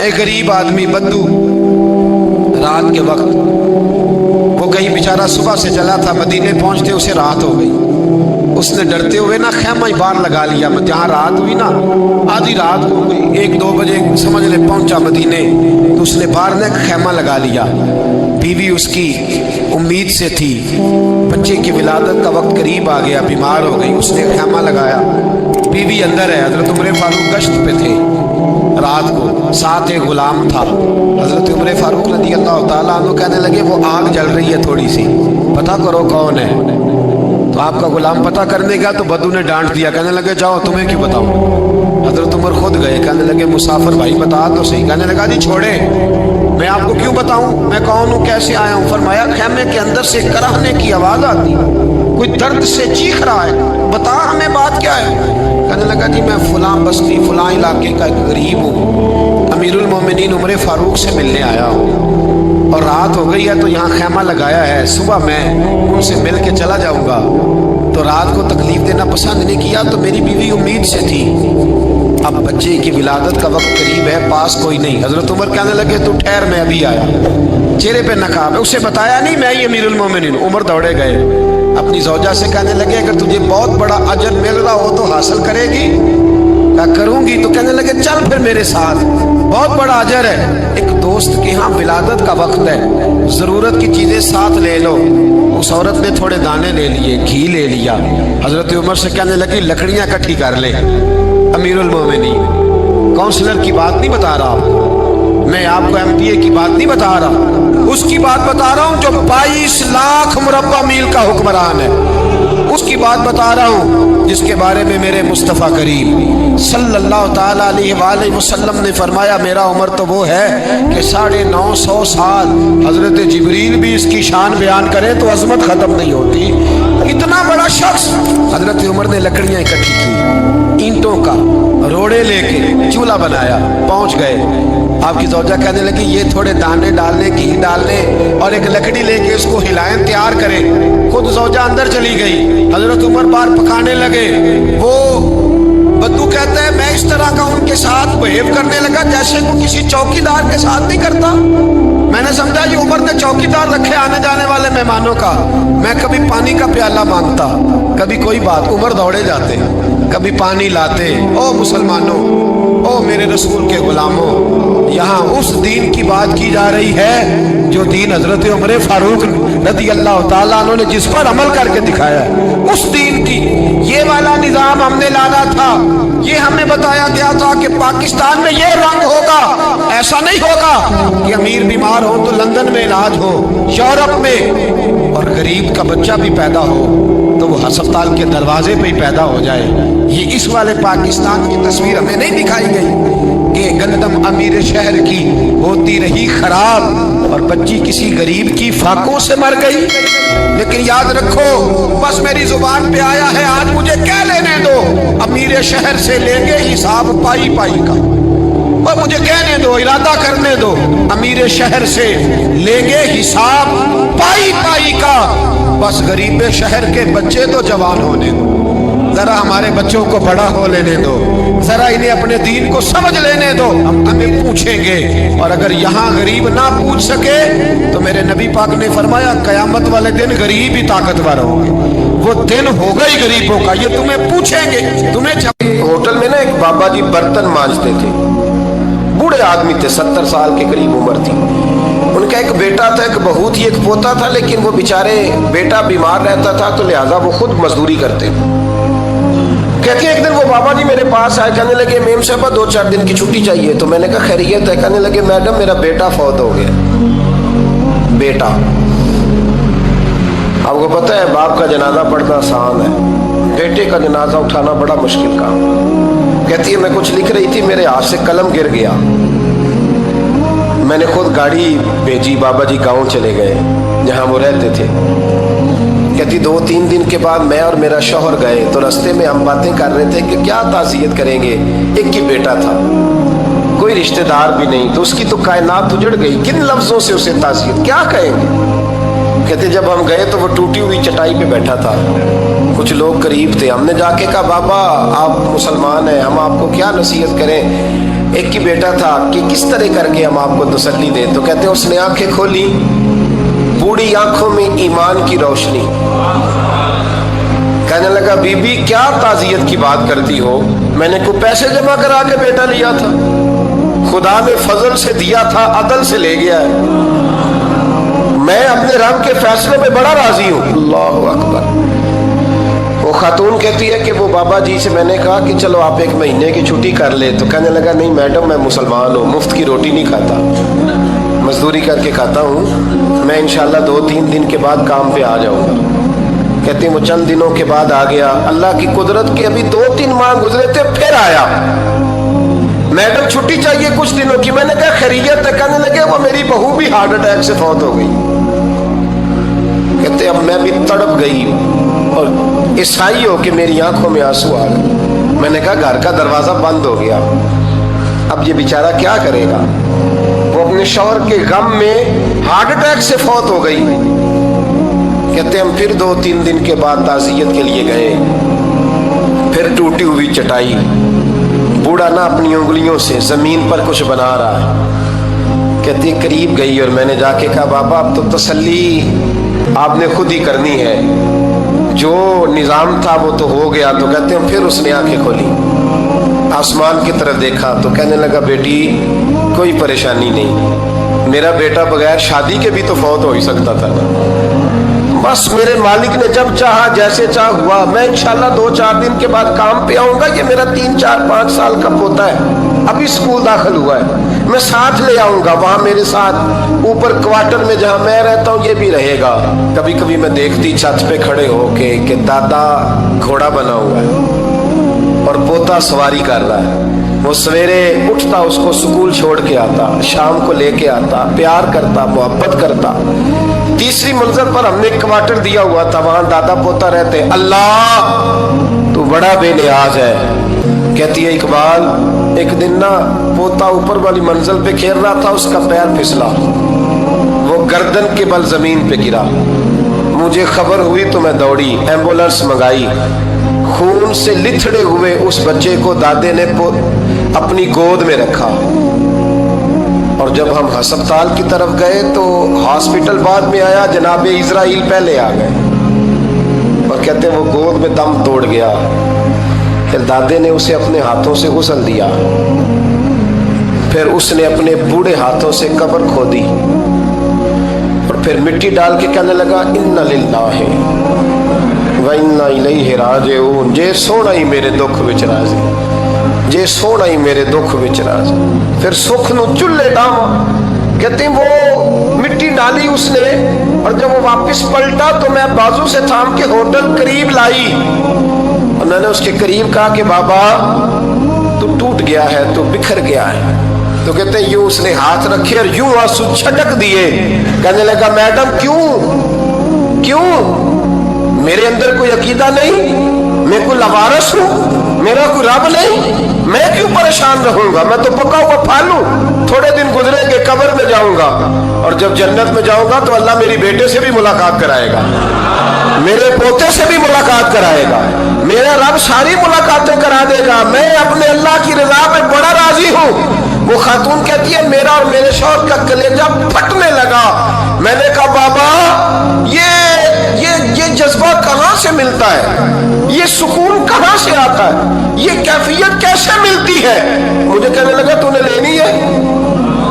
ایک غریب آدمی بدو رات کے وقت وہ کہیں بیچارہ صبح سے چلا تھا، مدینے پہنچتے اسے رات ہو گئی۔ اس نے ڈرتے ہوئے نا خیمہ ہی باہر لگا لیا، جہاں رات ہوئی نا آدھی رات ہو گئی، 1-2 بجے سمجھ لے پہنچا مدینے، تو اس نے باہر نے خیمہ لگا لیا۔ بیوی اس کی امید سے تھی، بچے کی ولادت کا وقت قریب آ گیا، بیمار ہو گئی، اس نے خیمہ لگایا۔ بیوی اندر ہے، حضرت عمر فاروق گشت پہ تھے رات کو، ساتھ ایک غلام تھا۔ حضرت عمر فاروق رضی اللہ تعالیٰ عنہ کہنے لگے وہ آگ جل رہی ہے تھوڑی سی، پتہ کرو کون ہے۔ تو آپ کا غلام پتہ کرنے گیا تو بدو نے ڈانٹ دیا، کہنے لگے جاؤ تمہیں کیوں بتاؤں۔ حضرت عمر خود گئے، کہنے لگے مسافر بھائی بتا تو صحیح۔ کہنے لگا جی چھوڑے، میں آپ کو کیوں بتاؤں، میں کون ہوں، کیسے آیا ہوں۔ فرمایا خیمے کے اندر سے کراہنے کی آواز آتی، کوئی درد سے چیخ رہا ہے، بتا ہمیں بات کیا ہے۔ کہنے لگا جی میں فلاں بستی فلاں علاقے کا ایک غریب ہوں، امیر المومنین عمر فاروق سے ملنے آیا ہوں، اور رات ہو گئی ہے تو یہاں خیمہ لگایا ہے، صبح میں ان سے مل کے چلا جاؤں گا، تو رات کو تکلیف دینا پسند نہیں کیا، تو میری بیوی امید سے تھی، اب بچے کی ولادت کا وقت قریب ہے، پاس کوئی نہیں۔ حضرت عمر کہنے لگے تو ٹھہر میں ابھی آیا، چہرے پہ نقاب ہے، اسے بتایا نہیں میں ہی امیر المومنین۔ عمر دوڑے گئے، اپنی زوجہ سے کہنے لگے اگر تجھے بہت بڑا اجر مل رہا ہو تو حاصل کرے گی؟ کہا کروں گی۔ تو کہنے لگے چل پھر میرے ساتھ، بہت بڑا اجر ہے، ایک دوست کے ہاں ولادت کا وقت ہے، ضرورت کی چیزیں ساتھ لے لو۔ اس عورت نے تھوڑے دانے لے لیے، گھی لے لیا، حضرت عمر سے کہنے لگی لکڑیاں اکٹھی کر لیں۔ امیر المومنین کونسلر کی بات نہیں بتا رہا میں، آپ کو ایم پی اے کی بات نہیں بتا رہا، اس کی بات بتا رہا ہوں جو 22 لاکھ مربع میل کا حکمران ہے، اس کی بات بتا رہا ہوں جس کے بارے میں میرے مصطفیٰ کریم صلی اللہ تعالیٰ علیہ وآلہ وسلم نے فرمایا میرا عمر تو وہ ہے کہ 950 سال حضرت جبریل بھی اس کی شان بیان کرے تو عظمت ختم نہیں ہوتی، اتنا بڑا شخص۔ حضرت عمر نے لکڑیاں اکٹھی کی، اینٹوں کا روڑے لے کے چولہا بنایا، پہنچ گئے۔ آپ کی زوجہ کہنے لگی یہ تھوڑے دانے ڈالنے، گھی ڈالنے اور ایک لکڑی لے کے اس کو ہلائیں، تیار کریں۔ خود زوجہ اندر چلی گئی، حضرت عمر بار پکانے لگے۔ وہ بدو کہتا ہے میں اس طرح کا ان کے ساتھ بہیو کرنے لگا جیسے وہ کسی چوکیدار کے ساتھ نہیں کرتا۔ میں نے سمجھا یہ عمر نے چوکیدار رکھے آنے جانے والے مہمانوں کا، میں کبھی پانی کا پیالہ مانگتا، کبھی کوئی بات، عمر دوڑے جاتے، کبھی پانی لاتے۔ او مسلمانوں، او میرے رسول کے غلاموں، یہاں اس دین کی بات کی جا رہی ہے جو دین حضرت عمر فاروق رضی اللہ تعالیٰ عنہ نے جس پر عمل کر کے دکھایا ہے، اس دین کی۔ یہ والا نظام ہم نے لانا تھا، یہ ہمیں بتایا گیا تھا کہ پاکستان میں یہ رنگ ہوگا، ایسا نہیں ہوگا کہ امیر بیمار ہو تو لندن میں علاج ہو، یورپ میں، اور غریب کا بچہ بھی پیدا ہو تو وہ ہسپتال کے دروازے پہ ہی پیدا ہو جائے۔ یہ اس والے پاکستان کی تصویر ہمیں نہیں دکھائی گئی کہ گندم امیر شہر کی ہوتی رہی خراب اور بچی کسی غریب کی فاقوں سے مر گئی۔ لیکن یاد رکھو، بس میری زبان پہ آیا ہے آج مجھے کہہ لینے دو، امیر شہر سے لیں گے حساب پائی پائی کا، اور مجھے کہنے دو، ارادہ کرنے دو، امیر شہر سے لیں گے حساب پائی پائی کا۔ بس غریب شہر کے بچے تو جوان ہونے دو، ذرا ہمارے بچوں کو بڑا ہو لینے دو، ذرا انہیں اپنے دین کو سمجھ لینے دو، ہم ہمیں پوچھیں گے۔ اور اگر یہاں غریب نہ پوچھ سکے تو میرے نبی پاک نے فرمایا قیامت والے دن غریب ہی طاقتور ہوں گے، وہ دن ہوگا ہی غریبوں کا، یہ تمہیں پوچھیں گے۔ ہوٹل میں نا ایک بابا جی برتن مانجتے تھے، بوڑھے آدمی تھے، 70 سال کے قریب عمر تھی، ان کا ایک بیٹا تھا، ایک بہو تھی، ایک پوتا تھا، لیکن وہ بیچارے بیٹا بیمار رہتا تھا تو لہٰذا وہ خود مزدوری کرتے۔ کہتے ہیں ایک دن وہ بابا جی میرے پاس آئے، کہنے لگے میم صاحبہ 2-4 دن کی چھٹی چاہیے۔ تو میں نے کہا خیریت ہے؟ کہنے لگے میڈم میرا بیٹا فوت ہو گیا۔ بیٹا، آپ کو پتہ ہے باپ کا جنازہ پڑھنا آسان ہے، بیٹے کا جنازہ اٹھانا بڑا مشکل کام۔ کہتی ہے میں کچھ لکھ رہی تھی، میرے ہاتھ سے قلم گر گیا، میں نے خود گاڑی بھیجی، بابا جی گاؤں چلے گئے جہاں وہ رہتے تھے۔ کہتی 2-3 دن کے بعد میں اور میرا شوہر گئے تو رستے میں ہم باتیں کر رہے تھے کہ کیا تعزیت کریں گے، ایک ہی بیٹا تھا، کوئی رشتہ دار بھی نہیں، تو اس کی تو کائنات اجڑ گئی، کن لفظوں سے اسے تعزیت کیا کہیں گے۔ کہتے جب ہم گئے تو وہ ٹوٹی ہوئی چٹائی پہ بیٹھا تھا، کچھ لوگ قریب تھے، ہم نے جا کے کہا بابا آپ مسلمان ہیں، ہم آپ کو کیا نصیحت کریں۔ एक ही बेटा था कि किस तरह करके हम आपको तसल्ली दें। तो कहते हैं उसने आंखें खोली, बूढ़ी आंखों में ईमान की रोशनी। कहने लगा बीबी क्या ताज़ियत की बात करती हो, मैंने कोई पैसे जमा करा के बेटा लिया था, खुदा ने फजल से दिया था, अदल से ले गया है, मैं अपने रब के फैसले में बड़ा राजी हूँ। अल्लाहु अकबर। वो खातून कहती है कि वो बाबा जी से मैंने कहा कि चलो आप 1 महीने की छुट्टी कर ले। तो कहने लगा नहीं मैडम मैं मुसलमान हूँ, मुफ्त की रोटी नहीं खाता, मजदूरी करके खाता हूँ, मैं इंशाल्लाह 2-3 दिन के बाद काम पे आ जाऊँगा। कहते हैं वो चंद दिनों के बाद आ गया। अल्लाह की कुदरत के अभी 2-3 माह गुजरे थे, फिर आया, मैडम छुट्टी चाहिए कुछ दिनों की। मैंने कहा खैरियत है? कहने लगे वो मेरी बहू भी हार्ट अटैक से फौत हो गई। कहते अब मैं भी तड़प गई और ईसाई हो कि मेरी आंखों में आंसू आ गए। मैंने कहा घर का दरवाजा बंद हो गया, अब ये बेचारा क्या करेगा। वो अपने शौहर के गम में हार्ट अटैक से फौत हो गई। कहते हम फिर 2-3 दिन के बाद ताज़ियत के लिए गए, फिर टूटी हुई चटाई, बूढ़ा ना अपनी उंगलियों से जमीन पर कुछ बना रहा है। कहती करीब गई और मैंने जाके कहा बाबा अब तो तसल्ली आपने खुद ही करनी है, जो निज़ाम था वो तो हो गया। तो कहते हैं फिर उसने आंखें खोली, आसमान की तरफ देखा तो कहने लगा बेटी कोई परेशानी नहीं, मेरा बेटा बगैर शादी के भी तो फौत हो ही सकता था ना, बस मेरे मालिक ने जब चाहा जैसे चाह हुआ, मैं इंशाल्लाह 2-4 दिन के बाद काम पे आऊंगा। ये मेरा 3-4-5 साल का पोता है, अभी स्कूल दाखिल हुआ है, मैं साथ ले आऊंगा, वहां मेरे साथ ऊपर क्वार्टर में जहां मैं रहता हूँ ये भी रहेगा। कभी कभी मैं देखती छत पे खड़े होके कि दादा घोड़ा बना हुआ है और पोता सवारी कर रहा है। वो सवेरे उठता उसको स्कूल छोड़ के आता, शाम को लेके आता, प्यार करता, मोहब्बत करता। 3री मंजिल पर हमने क्वार्टर दिया हुआ था, वहां दादा पोता रहते। अल्लाह तू बड़ा बेनियाज है। कहती है इकबाल एक दिन ना पोता ऊपर वाली मंजिल पे खेल रहा था, उसका पैर फिसला, वो गर्दन के बल जमीन पे गिरा। मुझे खबर हुई तो मैं दौड़ी, एम्बुलेंस मंगाई। खून से लिथड़े हुए उस बच्चे को दादे ने अपनी गोद में रखा और जब हम अस्पताल की तरफ गए तो हॉस्पिटल बाद में आया, जनाब इजराइल पहले आ गए और कहते हैं वो गोद में दम तोड़ गया। फिर दादे ने उसे अपने हाथों से गुस्ल दिया, फिर उसने अपने बूढ़े हाथों से कब्र खोदी और फिर मिट्टी डाल के कहने लगा इन्ना लिल्लाहि व इन्ना इलैहि राजिऊन। जे सोना ही मेरे दुख विच राजी, जे सोना ही मेरे दुख विच राजी। फिर सुख नू चुल्ले डावा। कहते वो मिट्टी डाली उसने और जब वो वापस पलटा तो मैं बाजू से थाम के होटल करीब लाई और मैंने उसके करीब कहा कि बाबा तू टूट गया है, तू बिखर गया है। तो कहते हैं यूं उसने हाथ रखे और यूं आंसू छटक दिए। कहने लगा मैडम क्यों मेरे अंदर कोई अकीदा नहीं, मैं कोई लवारस हूँ, मेरा कोई रब नहीं, मैं क्यों परेशान रहूंगा, मैं तो पका हुआ फालू। थोड़े दिन गुजरेंगे कब्र में जाऊंगा और जब जन्नत में जाऊंगा तो अल्लाह मेरी बेटे से भी मुलाकात कराएगा, मेरे पोते से भी मुलाकात कराएगा, मेरा रब सारी मुलाकातें करा देगा। मैं अपने अल्लाह की रजा पे बड़ा राजी हूँ। वो खातून कहती है मेरा और मेरे शौहर का कलेजा फटने लगा। मैंने कहा बाबा ये जज्बा कहाँ से मिलता है, ये सुकून कहाँ से आता है, ये कैफियत कैसे मिलती है। मुझे कहने लगा तूने लेनी है।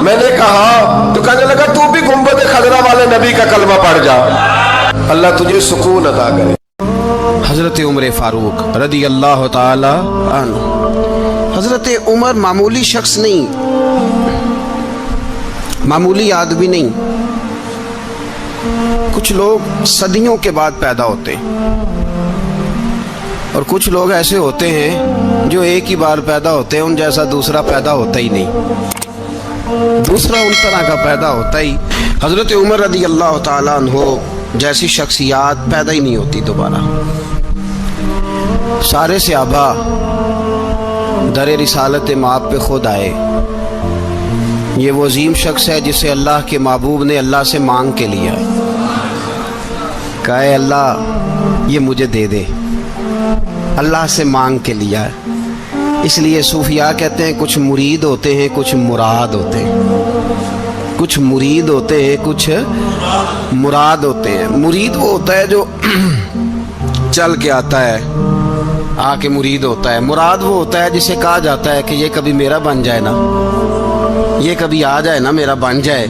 मैंने कहा तो कहने लगा तू भी गुंबद खजरा वाले नबी का कलमा पढ़ जा, अल्लाह तुझे सुकून अता करे। हजरत उमर फारूक रदी अल्लाह ताला अन्हु। हजरत उमर मामूली शख्स नहीं, मामूली आदमी नहीं। कुछ लोग सदियों के बाद पैदा होते हैं और कुछ लोग ऐसे होते हैं जो एक ही बार पैदा होते हैं, उन जैसा दूसरा पैदा होता ही नहीं, दूसरा उन तरह का पैदा होता ही। हजरत उमर रदी अल्लाह ताला अन्हु जैसी शख्सियत पैदा ही नहीं होती दोबारा। सारे सहाबा दर रिसालत माप पे खुद आए। ये वो अजीम शख्स है जिसे अल्लाह के महबूब ने अल्लाह से मांग के लिया, कहा अल्लाह ये मुझे दे दे, अल्लाह से मांग के लिया है। اس لیے صوفیاء کہتے ہیں کچھ مرید ہوتے ہیں کچھ مراد ہوتے ہیں، کچھ مرید ہوتے ہیں کچھ مراد ہوتے ہیں۔ مرید وہ ہوتا ہے جو چل کے آتا ہے، آ کے مرید ہوتا ہے۔ مراد وہ ہوتا ہے جسے کہا جاتا ہے کہ یہ کبھی میرا بن جائے نا، یہ کبھی آ جائے نا، میرا بن جائے،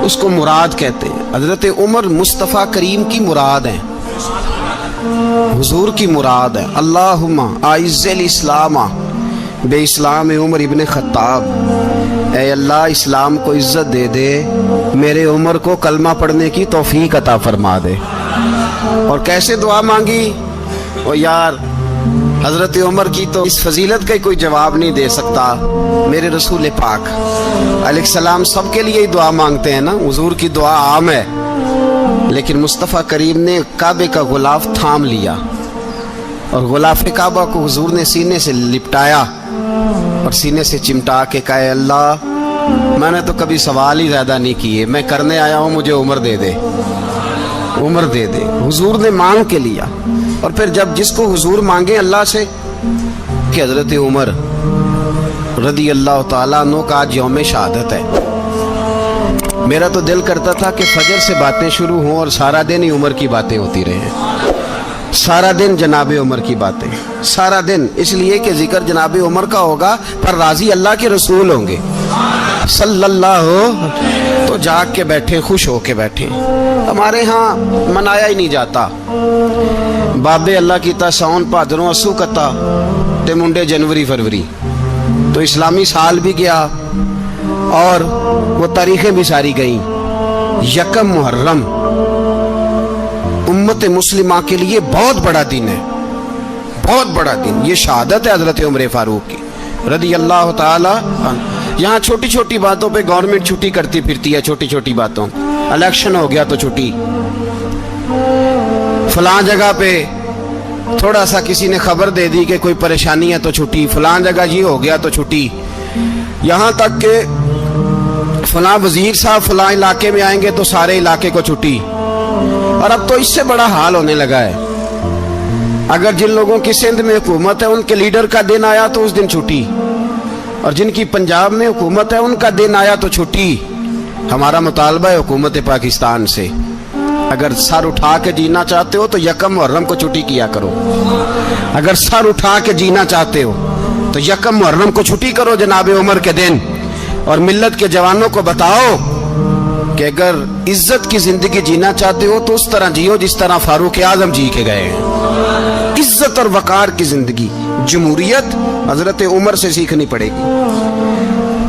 اس کو مراد کہتے ہیں۔ حضرت عمر مصطفیٰ کریم کی مراد ہیں، حضور کی مراد ہے۔ اللہم اعز الاسلام بے اسلام عمر ابن خطاب، اے اللہ اسلام کو عزت دے دے، میرے عمر کو کلمہ پڑھنے کی توفیق عطا فرما دے۔ اور کیسے دعا مانگی؟ او یار حضرت عمر کی تو اس فضیلت کا کوئی جواب نہیں دے سکتا، میرے رسول پاک علیہ السلام سب کے لیے ہی دعا مانگتے ہیں نا، حضور کی دعا عام ہے، لیکن مصطفیٰ کریم نے کعبے کا غلاف تھام لیا اور غلاف کعبہ کو حضور نے سینے سے لپٹایا اور سینے سے چمٹا کے کہا اے اللہ میں نے تو کبھی سوال ہی زیادہ نہیں کیے، میں کرنے آیا ہوں، مجھے عمر دے دے، عمر دے دے۔ حضور نے مانگ کے لیا۔ اور پھر جب جس کو حضور مانگے اللہ سے کہ حضرت عمر رضی اللہ تعالیٰ عنہ کا آج یوم شہادت ہے، میرا تو دل کرتا تھا کہ فجر سے باتیں شروع ہوں اور سارا دن ہی عمر کی باتیں ہوتی رہیں، سارا دن جناب عمر کی باتیں، سارا دن، اس لیے کہ ذکر جناب عمر کا ہوگا پر راضی اللہ کے رسول ہوں گے صلی اللہ، تو جاگ کے بیٹھے، خوش ہو کے بیٹھے۔ ہمارے ہاں منایا ہی نہیں جاتا، بابے اللہ کی تا ساؤن بھادروں اسو کتا تے منڈے جنوری فروری، تو اسلامی سال بھی گیا اور وہ تاریخیں بھی ساری گئیں۔ یکم محرم امت مسلمہ کے لیے بہت بڑا دن ہے، بہت بڑا دن، یہ شہادت ہے حضرت عمر فاروق کی رضی اللہ تعالی عنہ۔ یہاں چھوٹی چھوٹی باتوں پہ گورنمنٹ چھٹی کرتی پھرتی ہے، چھوٹی چھوٹی باتوں، الیکشن ہو گیا تو چھٹی، فلاں جگہ پہ تھوڑا سا کسی نے خبر دے دی کہ کوئی پریشانی ہے تو چھٹی، فلاں جگہ یہ ہو گیا تو چھٹی، یہاں تک کہ فلاں وزیر صاحب فلاں علاقے میں آئیں گے تو سارے علاقے کو چھٹی۔ اور اب تو اس سے بڑا حال ہونے لگا ہے، اگر جن لوگوں کی سندھ میں حکومت ہے ان کے لیڈر کا دن آیا تو اس دن چھٹی، اور جن کی پنجاب میں حکومت ہے ان کا دن آیا تو چھٹی۔ ہمارا مطالبہ ہے حکومت پاکستان سے، اگر سر اٹھا کے جینا چاہتے ہو تو یکم محرم کو چھٹی کیا کرو، اگر سر اٹھا کے جینا چاہتے ہو تو یکم محرم کو چھٹی کرو جناب عمر کے دن، اور ملت کے جوانوں کو بتاؤ کہ اگر عزت کی زندگی جینا چاہتے ہو تو اس طرح جیو جس طرح فاروق اعظم جی کے گئے ہیں، عزت اور وقار کی زندگی۔ جمہوریت حضرت عمر سے سیکھنی پڑے گی،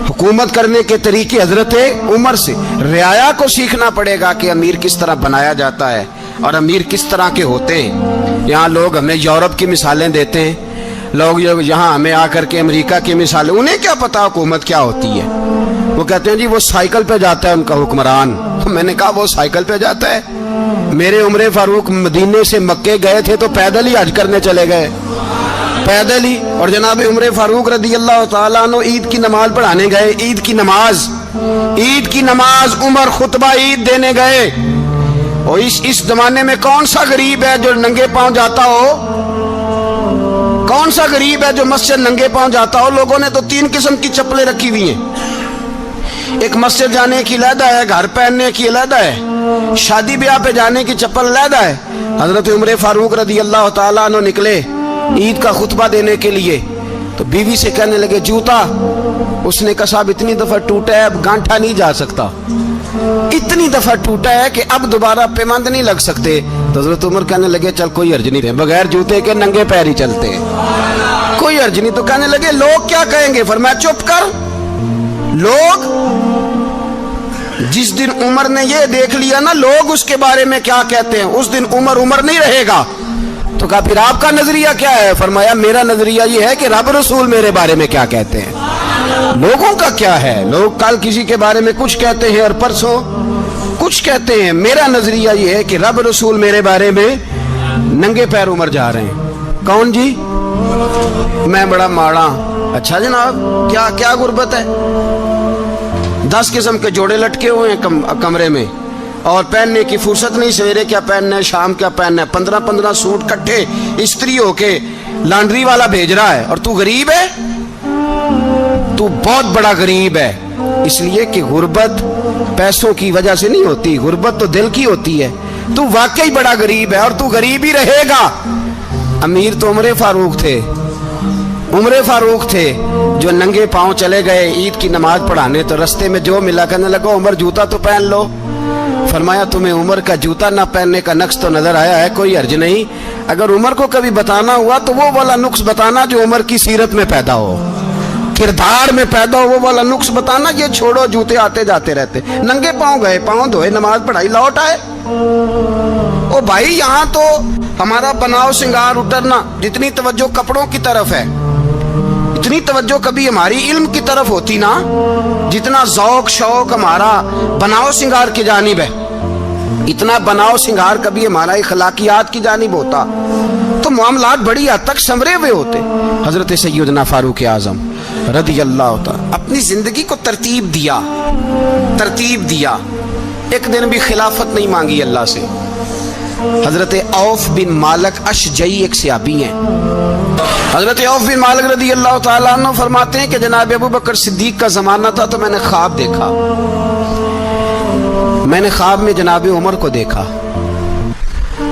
حکومت کرنے کے طریقے حضرت عمر سے، رعایا کو سیکھنا پڑے گا کہ امیر کس طرح بنایا جاتا ہے اور امیر کس طرح کے ہوتے ہیں۔ یہاں لوگ ہمیں یورپ کی مثالیں دیتے ہیں، لوگ یہاں ہمیں آ کر کے امریکہ کی مثالیں، انہیں کیا پتا حکومت کیا ہوتی ہے، وہ کہتے ہیں جی وہ سائیکل پہ جاتا ہے ان کا حکمران۔ میں نے کہا وہ سائیکل پہ جاتا ہے؟ میرے عمر فاروق مدینے سے مکے گئے تھے تو پیدل ہی حج کرنے چلے گئے، پیدل ہی، اور جناب عمر فاروق رضی اللہ تعالیٰ عنہ عید کی نماز پڑھانے گئے، عید کی نماز عمر خطبہ عید دینے گئے۔ اور اس زمانے میں کون سا غریب ہے جو ننگے پاؤں جاتا ہو؟ کون سا غریب ہے جو مسجد ننگے پاؤں جاتا ہو؟ لوگوں نے تو 3 قسم کی چپلیں رکھی ہوئی ہیں، ایک مسجد جانے کی علیحدہ ہے، گھر پہننے کی علیحدہ ہے، شادی بیاہ پہ جانے کی چپل علیحدہ ہے۔ حضرت عمر فاروق رضی اللہ تعالیٰ عنہ نکلے عید کا خطبہ دینے کے لیے تو بیوی سے کہنے لگے جوتا، اس نے کہا صاحب اتنی دفعہ ٹوٹا ہے اب گانٹھا نہیں جا سکتا، اتنی دفعہ ٹوٹا ہے کہ اب دوبارہ پیمند نہیں لگ سکتے۔ تو حضرت عمر کہنے لگے چل کوئی حرج نہیں، بغیر جوتے کے ننگے پیر ہی چلتے ہیں، کوئی حرج نہیں۔ تو کہنے لگے لوگ کیا کہیں گے؟ فرمایا چپ کر، لوگ جس دن عمر نے یہ دیکھ لیا نا لوگ اس کے بارے میں کیا کہتے ہیں، اس دن عمر نہیں رہے گا۔ تو کہا پھر آپ کا نظریہ کیا ہے؟ فرمایا میرا نظریہ یہ ہے کہ رب رسول میرے بارے میں کیا کہتے ہیں، لوگوں کا کیا ہے؟ لوگ کل کسی کے بارے میں کچھ کہتے ہیں اور پرسوں کچھ کہتے ہیں، میرا نظریہ یہ ہے کہ رب رسول میرے بارے میں ننگے پیر عمر جا رہے ہیں۔ کون جی؟ میں بڑا ماڑا۔ اچھا جناب کیا غربت ہے؟ 10 قسم کے جوڑے لٹکے ہوئے ہیں کمرے میں اور پہننے کی فرصت نہیں، سویرے کیا پہننا ہے، شام کیا پہننا ہے، 15 سوٹ کٹھے استری ہو کے लॉन्ड्री वाला भेज रहा है और तू गरीब है, तू बहुत बड़ा गरीब है। इसलिए कि गुर्बत पैसों की वजह से नहीं होती, गुर्बत तो दिल की होती है। तू वाकई बड़ा गरीब है और तू गरीब ही रहेगा। अमीर तो उमर फारूक थे, उमर फारूक थे जो नंगे पांव चले गए ईद की नमाज पढ़ाने, तो रास्ते में जो मिला कहने लगा उमर जूता तो पहन लो। फरमाया तुम्हें उमर का जूता ना पहनने का नक्श तो नजर आया है, कोई अर्ज नहीं। अगर उमर को कभी बताना हुआ तो वो वाला नुक्स बताना जो उमर की सीरत में पैदा हो, किरदार में पैदा हो, वो वाला नुक्स बताना। ये छोड़ो, जूते आते जाते रहते, नंगे पांव गए, पांव धोए, नमाज पढ़ाई, लौट आए। ओ भाई, यहाँ तो हमारा बनाव श्रृंगार उतरना, जितनी तवज्जो कपड़ों की तरफ है, इतनी तवज्जो कभी हमारी इल्म की तरफ होती ना, जितना ज़ौक शौक हमारा बनाव श्रृंगार की जानिब है, इतना बनाव श्रृंगार कभी हमारा इखलाकियात की जानिब होता तो मामलात बड़ी हद तक संवरे हुए होते। हजरत सैयदना फारूक आजम रदी अल्लाह तआला अपनी जिंदगी को तरतीब दिया। एक दिन भी खिलाफत नहीं मांगी अल्लाह से। हजरत औफ बिन मालिक अशजई एक सहाबी हैं। हजरत औफ बिन मालिक रदी अल्लाह तआला अन्हु फरमाते हैं कि जनाब अबू बकर सिद्दीक का जमाना था तो मैंने ख्वाब देखा, मैंने ख्वाब में जनाब उमर को देखा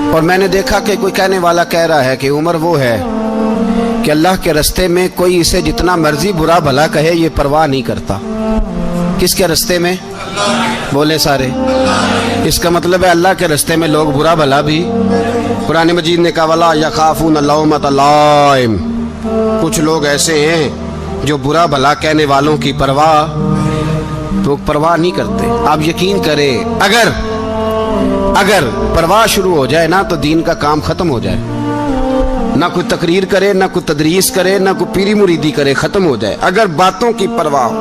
और मैंने देखा कि कोई कहने वाला कह रहा है कि उमर वो है कि अल्लाह के रास्ते में कोई इसे जितना मर्जी बुरा भला कहे ये परवाह नहीं करता। किसके रास्ते में? बोले सारे। इसका मतलब है अल्लाह के रास्ते में लोग बुरा भला भी, कुरान मजीद ने कहा वला यखाफून लौमत लाइम, कुछ लोग ऐसे हैं जो बुरा भला कहने वालों की परवाह नहीं करते। आप यकीन करें, अगर परवाह शुरू हो जाए ना तो दीन का काम खत्म हो जाए। ना कोई तकरीर करे, ना कोई तदरीस करे, ना कोई पीरी मुरीदी करे, खत्म हो जाए अगर बातों की परवाह हो।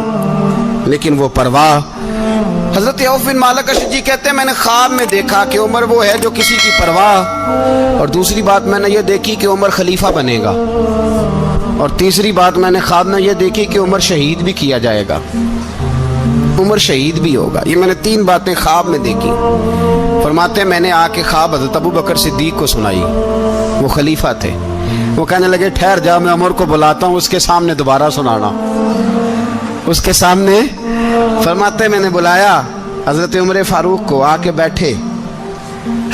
लेकिन वो परवाह, हजरत औफ बिन मालिक अशजी कहते हैं मैंने ख्वाब में देखा कि उमर वो है जो किसी की परवाह, और दूसरी बात मैंने ये देखी कि उमर खलीफा बनेगा, और तीसरी बात मैंने ख्वाब में ये देखी कि उमर शहीद भी किया जाएगा, उमर शहीद भी होगा। ये मैंने तीन बातें ख्वाब में देखी। फरमाते मैंने आके ख्वाब हज़रत अबू बकर सिद्दीक को सुनाई, वो खलीफा थे। वो कहने लगे ठहर जा, मैं उमर को बुलाता हूँ, उसके सामने दोबारा सुनाना, उसके सामने। फरमाते मैंने बुलाया हज़रत उमर फारूक को, आके बैठे,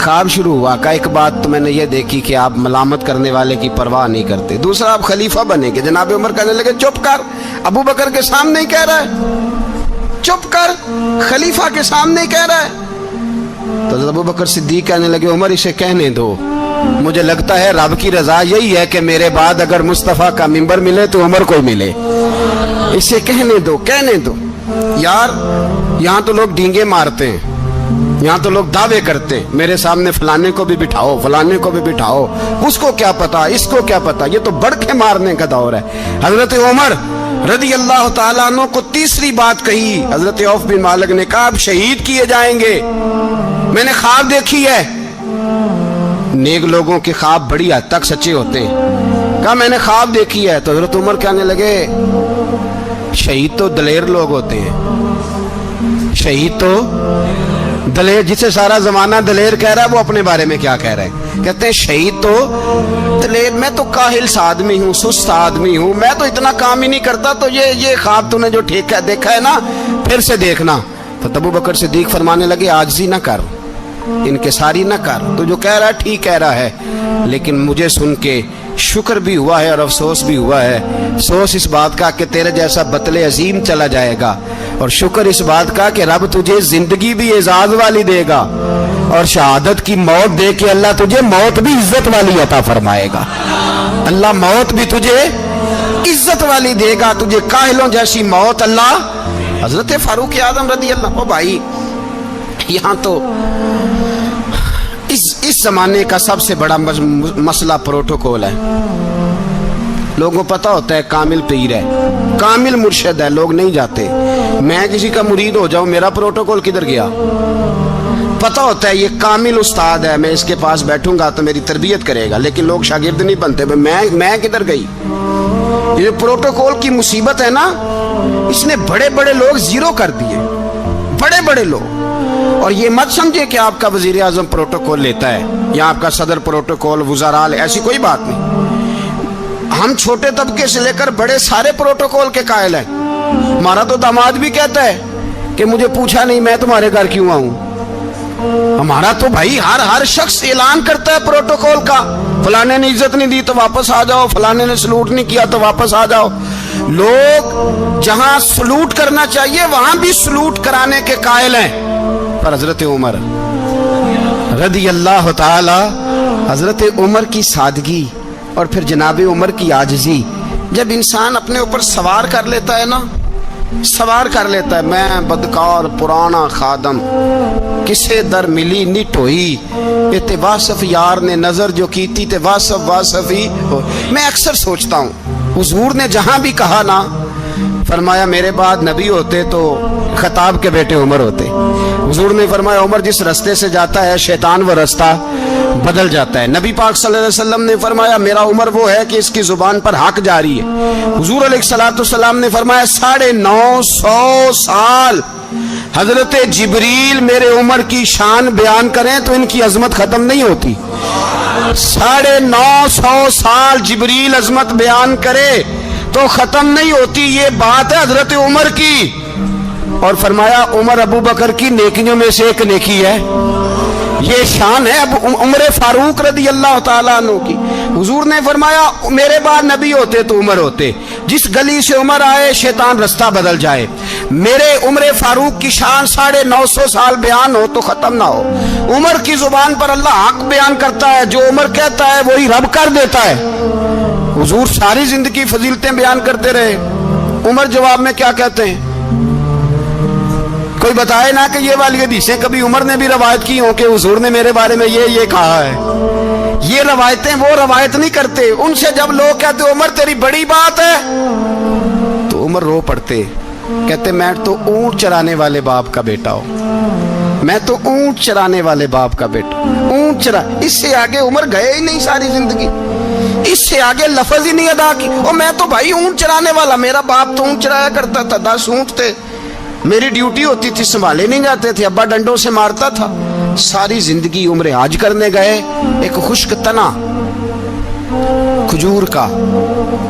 ख्वाब शुरू हुआ। का एक बात तो मैंने ये देखी कि आप मलामत करने वाले की परवाह नहीं करते, दूसरा आप खलीफा बनेंगे। जनाब उमर कहने लगे चुप कर, अबू बकर के सामने ही कह रहा है, चुप कर, खलीफा के सामने ही कह रहा है। तो अबू बकर सिद्दीक कहने लगे उमर इसे कहने दो, मुझे लगता है रब की रजा यही है कि मेरे बाद अगर मुस्तफ़ा का मिंबर मिले तो उमर को मिले, इसे कहने दो, कहने दो। यार यहाँ तो लोग डींगे मारते हैं, यहाँ तो लोग दावे करते हैं, मेरे सामने फलाने को भी बिठाओ, फलाने को भी बिठाओ, उसको क्या पता, इसको क्या पता, ये तो बड़के मारने का दौर है। हजरत उमर रदी अल्लाह ताला अन्हु को तीसरी बात कही। हजरत औफ बिन मालिक ने कहा आप शहीद किए जाएंगे, मैंने ख्वाब देखी है। नेक लोगों के ख्वाब बड़ी हद तक सच्चे होते हैं। कहा मैंने ख्वाब देखी है। तो हजरत उमर कहने लगे शहीद तो दलेर लोग होते हैं, शहीद तो दलेर, जिसे सारा जमाना दलेर कह रहा है वो अपने बारे में क्या कह रहे हैं? कहते हैं शहीद तो दलेर, मैं तो काहिल सा आदमी हूँ, सुस्त आदमी हूँ, मैं तो इतना काम ही नहीं करता। तो ये ख्वाब तूने जो ठीक है देखा है ना, फिर से देखना। तो अबू बकर सिद्दीक फरमाने लगे आजिज़ी ना कर, इनकिसारी ना कर, तो जो कह रहा है ठीक कह रहा है, लेकिन मुझे सुन के शुक्र भी हुआ है और अफसोस भी हुआ है। अफसोस इस बात का कि तेरे जैसा बतले अजीम चला जाएगा, और शुक्र इस बात का कि रब तुझे जिंदगी भी एजाज वाली देगा, और शहादत की मौत दे के अल्लाह तुझे मौत भी इज्जत वाली अता फरमाएगा। अल्लाह मौत भी तुझे इज्जत वाली देगा, तुझे काहिलों जैसी मौत अल्लाह। हजरत फारूक आजम रदी अल्लाह। ओ भाई, यहाँ तो इस जमाने का सबसे बड़ा मसला प्रोटोकॉल है। लोगों को पता होता है कामिल पीर है, कामिल मुर्शिद है, लोग नहीं जाते। मैं किसी का मुरीद हो जाऊं, मेरा प्रोटोकॉल किधर गया? पता होता है ये कामिल उस्ताद है, मैं इसके पास बैठूंगा तो मेरी तरबियत करेगा, लेकिन लोग शागिर्द नहीं बनते। मैं किधर गई? ये प्रोटोकॉल की मुसीबत है ना, इसने बड़े बड़े लोग जीरो कर दिए, बड़े बड़े लोग। और ये मत समझे कि आपका वजीर आजम प्रोटोकॉल लेता है या आपका सदर प्रोटोकॉल, वुज़ारा, ऐसी कोई बात नहीं। हम छोटे तबके से लेकर बड़े सारे प्रोटोकॉल के कायल हैं। हमारा तो दामाद भी कहता है कि मुझे पूछा नहीं मैं तुम्हारे घर क्यों आऊं। हमारा तो भाई हर शख्स ऐलान करता है प्रोटोकॉल का, फलाने ने इज्जत नहीं दी तो वापस आ जाओ, फलाने ने सलूट नहीं किया तो वापस आ जाओ। लोग जहां सलूट करना चाहिए वहां भी सलूट कराने के कायल हैं। पर हजरत उमर रदी अल्लाह ताला, हजरत उमर की सादगी और फिर जनाब उमर की आजिज़ी, जब इंसान अपने ऊपर सवार कर लेता है ना, सवार कर लेता है, मैं बदकार पुराना खादम किसे दर मिली निट होई, इते वासफ यार ने नजर जो की थी ते वासफ वासफ ही हो। मैं अक्सर सोचता हूँ हुजूर ने जहां भी कहा ना, फरमाया मेरे बाद नबी होते तो खताब के बेटे उमर होते। हुजूर ने फरमाया उमर जिस रास्ते से जाता है शैतान वो रास्ता बदल जाता है। नबी पाक सल्लल्लाहु अलैहि वसल्लम ने फरमाया मेरा उमर वो है कि इसकी जुबान पर हक जारी है। हुजूर अलैहिस्सलाम ने फरमाया 950 साल हजरत जिब्रील मेरे उमर की शान बयान करें तो इनकी अजमत खत्म नहीं होती। 950 साल जिब्रील अजमत बयान करे तो खत्म नहीं होती। ये बात है हजरत उमर की। और फरमाया उमर अबू बकर की नेकियों में से एक नेकी है, ये शान है अब उमर फारूक रदी अल्लाह ताला अन्हु की। हुजूर ने फरमाया मेरे बाद नबी होते तो उमर होते, जिस गली से उमर आए शैतान रास्ता बदल जाए। मेरे उमर फारूक की शान 950 साल बयान हो तो खत्म ना हो। उमर की जुबान पर अल्लाह हक बयान करता है, जो उमर कहता है वही रब कर देता है। हुजूर सारी जिंदगी फजीलतें बयान करते रहे, उमर जवाब में क्या कहते हैं? कोई बताए ना कि ये वाली हदीसें कभी उमर ने भी रवायत की हो कि हुजूर ने मेरे बारे में ये कहा है। ये रवायतें वो रवायत नहीं करते। उनसे जब लोग कहते उमर तेरी बड़ी बात है तो उमर रो पड़ते, कहते मैं तो ऊंट चराने वाले बाप का बेटा हूं, मैं तो ऊंट चराने वाले बाप का बेटा, ऊंट चरा। इससे आगे उमर गए ही नहीं सारी जिंदगी, इससे आगे लफ्ज ही नहीं अदा की। और मैं तो भाई ऊंट चराने वाला, मेरा बाप तो ऊंट चराया करता था, 10 ऊंट थे, मेरी ड्यूटी होती थी, संभाले नहीं जाते थे, अब्बा डंडों से मारता था। सारी जिंदगी उम्र हाज करने गए, एक खुश्क तना खजूर का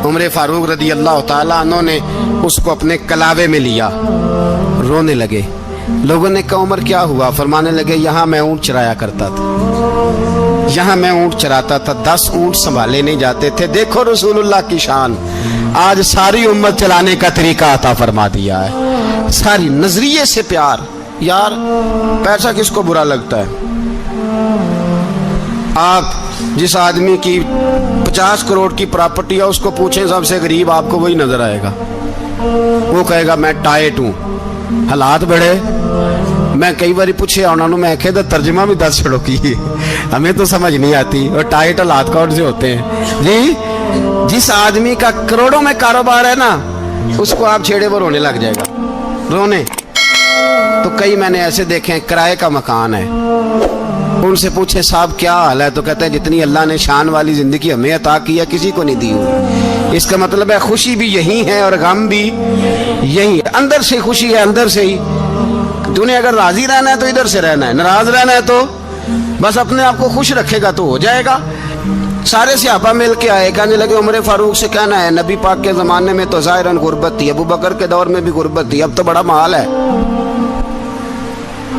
उमर फारूक रदी अल्लाह ताला अन्हु ने उसको अपने कलावे में लिया, रोने लगे। लोगों ने कहा उमर क्या हुआ? फरमाने लगे यहाँ मैं ऊंट चराया करता था, यहाँ मैं ऊंट चराता था, 10 ऊंट संभाले नहीं जाते थे। देखो रसूलुल्लाह की शान, आज सारी उम्मत चलाने का तरीका अता फरमा दिया है। सारी नजरिए से प्यार। यार पैसा किसको बुरा लगता है? आप जिस आदमी की 50 करोड़ की प्रॉपर्टी है उसको पूछें सबसे गरीब, आपको वही नजर आएगा। वो कहेगा मैं टाइट हूं, हालात बड़े। मैं कई बार पूछे उन्होंने, मैं आखे तो तर्जमा भी 10 छोड़ो की हमें तो समझ नहीं आती। और टाइट हालात कौन से होते हैं जी? जिस आदमी का करोड़ों में कारोबार है ना, उसको आप छेड़े वो रोने लग जाएगा, रोने। तो कई मैंने ऐसे देखे हैं किराए का मकान है, उनसे पूछे साहब क्या हाल है, तो कहते हैं जितनी अल्लाह ने शान वाली जिंदगी हमें अता की है किसी को नहीं दी हुई। इसका मतलब है खुशी भी यही है और गम भी यही है। अंदर से खुशी है, अंदर से ही। तूने अगर राजी रहना है तो इधर से रहना है, नाराज रहना है तो बस अपने आप को खुश रखेगा तो हो जाएगा। सारे सहाबा मिल के आए, कहने लगे उमर फारूक से कहना है नबी पाक के जमाने में तो ज़ाहिरन गुर्बत थी, अबू बकर के दौर में भी गुर्बत थी, अब तो बड़ा माल है।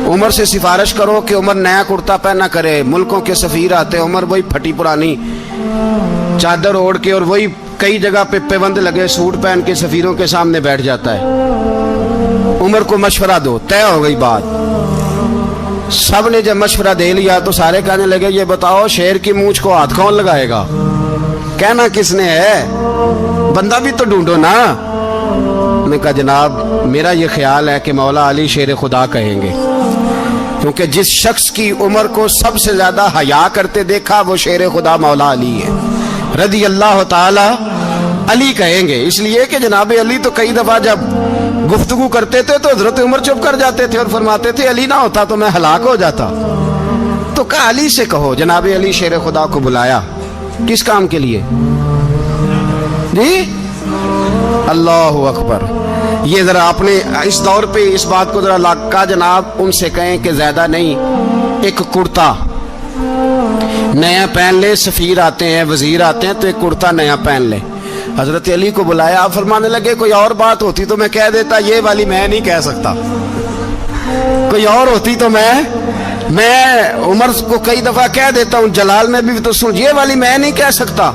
उमर से सिफारिश करो कि उमर नया कुर्ता पहना करे। मुल्कों के सफीर आते, उमर वही फटी पुरानी चादर ओढ़ के और वही कई जगह पे पेबंद लगे सूट पहन के सफीरों के सामने बैठ जाता है। उमर को मशवरा दो, तय हो गई बात। सब ने जब मशवरा दे लिया तो सारे कहने लगे ये बताओ शेर की मूंछ को हाथ कौन लगाएगा? कहना किसने है, बंदा भी तो ढूंढो ना। उन्होंने कहा जनाब मेरा ये ख्याल है कि मौला अली शेर खुदा कहेंगे, क्योंकि जिस शख्स की उम्र को सबसे ज्यादा हया करते देखा वो शेर खुदा मौला अली है रदी अल्लाह ताला अली कहेंगे। इसलिए कि जनाब अली तो कई दफा जब गुफ्तगू करते थे तो हजरत उमर चुप कर जाते थे और फरमाते थे अली ना होता तो मैं हलाक हो जाता। तो कहा अली से कहो। जनाब अली शेर खुदा को बुलाया, किस काम के लिए जी? अल्लाह अकबर। ये जरा आपने इस दौर पे इस बात को जरा लाका जनाब उनसे कहें कि ज्यादा नहीं, एक कुर्ता नया पहन ले, सफीर आते हैं वजीर आते हैं तो एक कुर्ता नया पहन ले। حضرت علی کو بلایا. آپ فرمانے لگے کوئی اور بات ہوتی تو میں کہہ دیتا, یہ والی میں نہیں کہہ سکتا. کوئی اور ہوتی تو میں عمر کو کئی دفعہ کہہ دیتا ہوں, جلال میں بھی تو سن, یہ والی میں نہیں کہہ سکتا.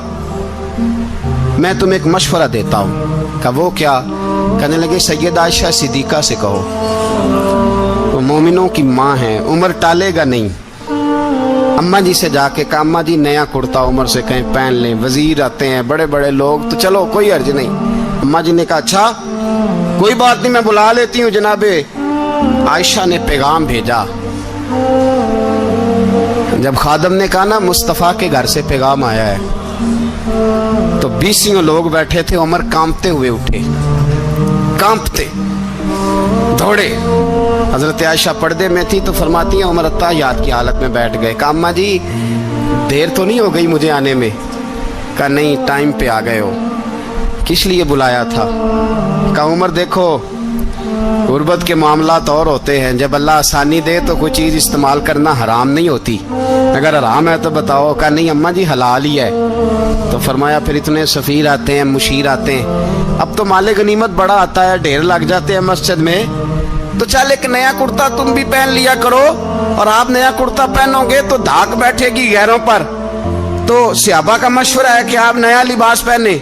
میں تمہیں ایک مشورہ دیتا ہوں. کہا وہ کیا؟ کہنے لگے سیدہ عائشہ صدیقہ سے کہو, وہ مومنوں کی ماں ہے, عمر ٹالے گا نہیں. اماں جی سے جا کے کہا اماں جی نیا کرتا عمر سے کہیں پہن لیں, وزیر آتے ہیں بڑے بڑے لوگ, تو چلو کوئی حرج نہیں. اماں جی نے کہا اچھا کوئی بات نہیں میں بلا لیتی ہوں. جناب عائشہ نے پیغام بھیجا. جب خادم نے کہا نا مصطفیٰ کے گھر سے پیغام آیا ہے, تو 20 لوگ بیٹھے تھے. عمر کانپتے ہوئے اٹھے, کانپتے دوڑے. حضرت عائشہ پردے میں تھی تو فرماتی ہیں عمر اتحیات کی حالت میں بیٹھ گئے. کہا اماں جی دیر تو نہیں ہو گئی مجھے آنے میں؟ کہا نہیں ٹائم پہ آ گئے ہو. کس لیے بلایا تھا؟ کہا عمر دیکھو غربت کے معاملات اور ہوتے ہیں, جب اللہ آسانی دے تو کوئی چیز استعمال کرنا حرام نہیں ہوتی, اگر حرام ہے تو بتاؤ. کہا نہیں اماں جی حلال ہی ہے. تو فرمایا پھر اتنے سفیر آتے ہیں, مشیر آتے ہیں, اب تو مال غنیمت بڑا آتا ہے, ڈھیر لگ جاتے ہیں مسجد میں, تو چل ایک نیا کرتا تم بھی پہن لیا کرو, اور آپ نیا کرتا پہنو گے تو دھاک بیٹھے گی غیروں پر. تو صحابہ کا مشورہ ہے کہ آپ نیا لباس پہنے.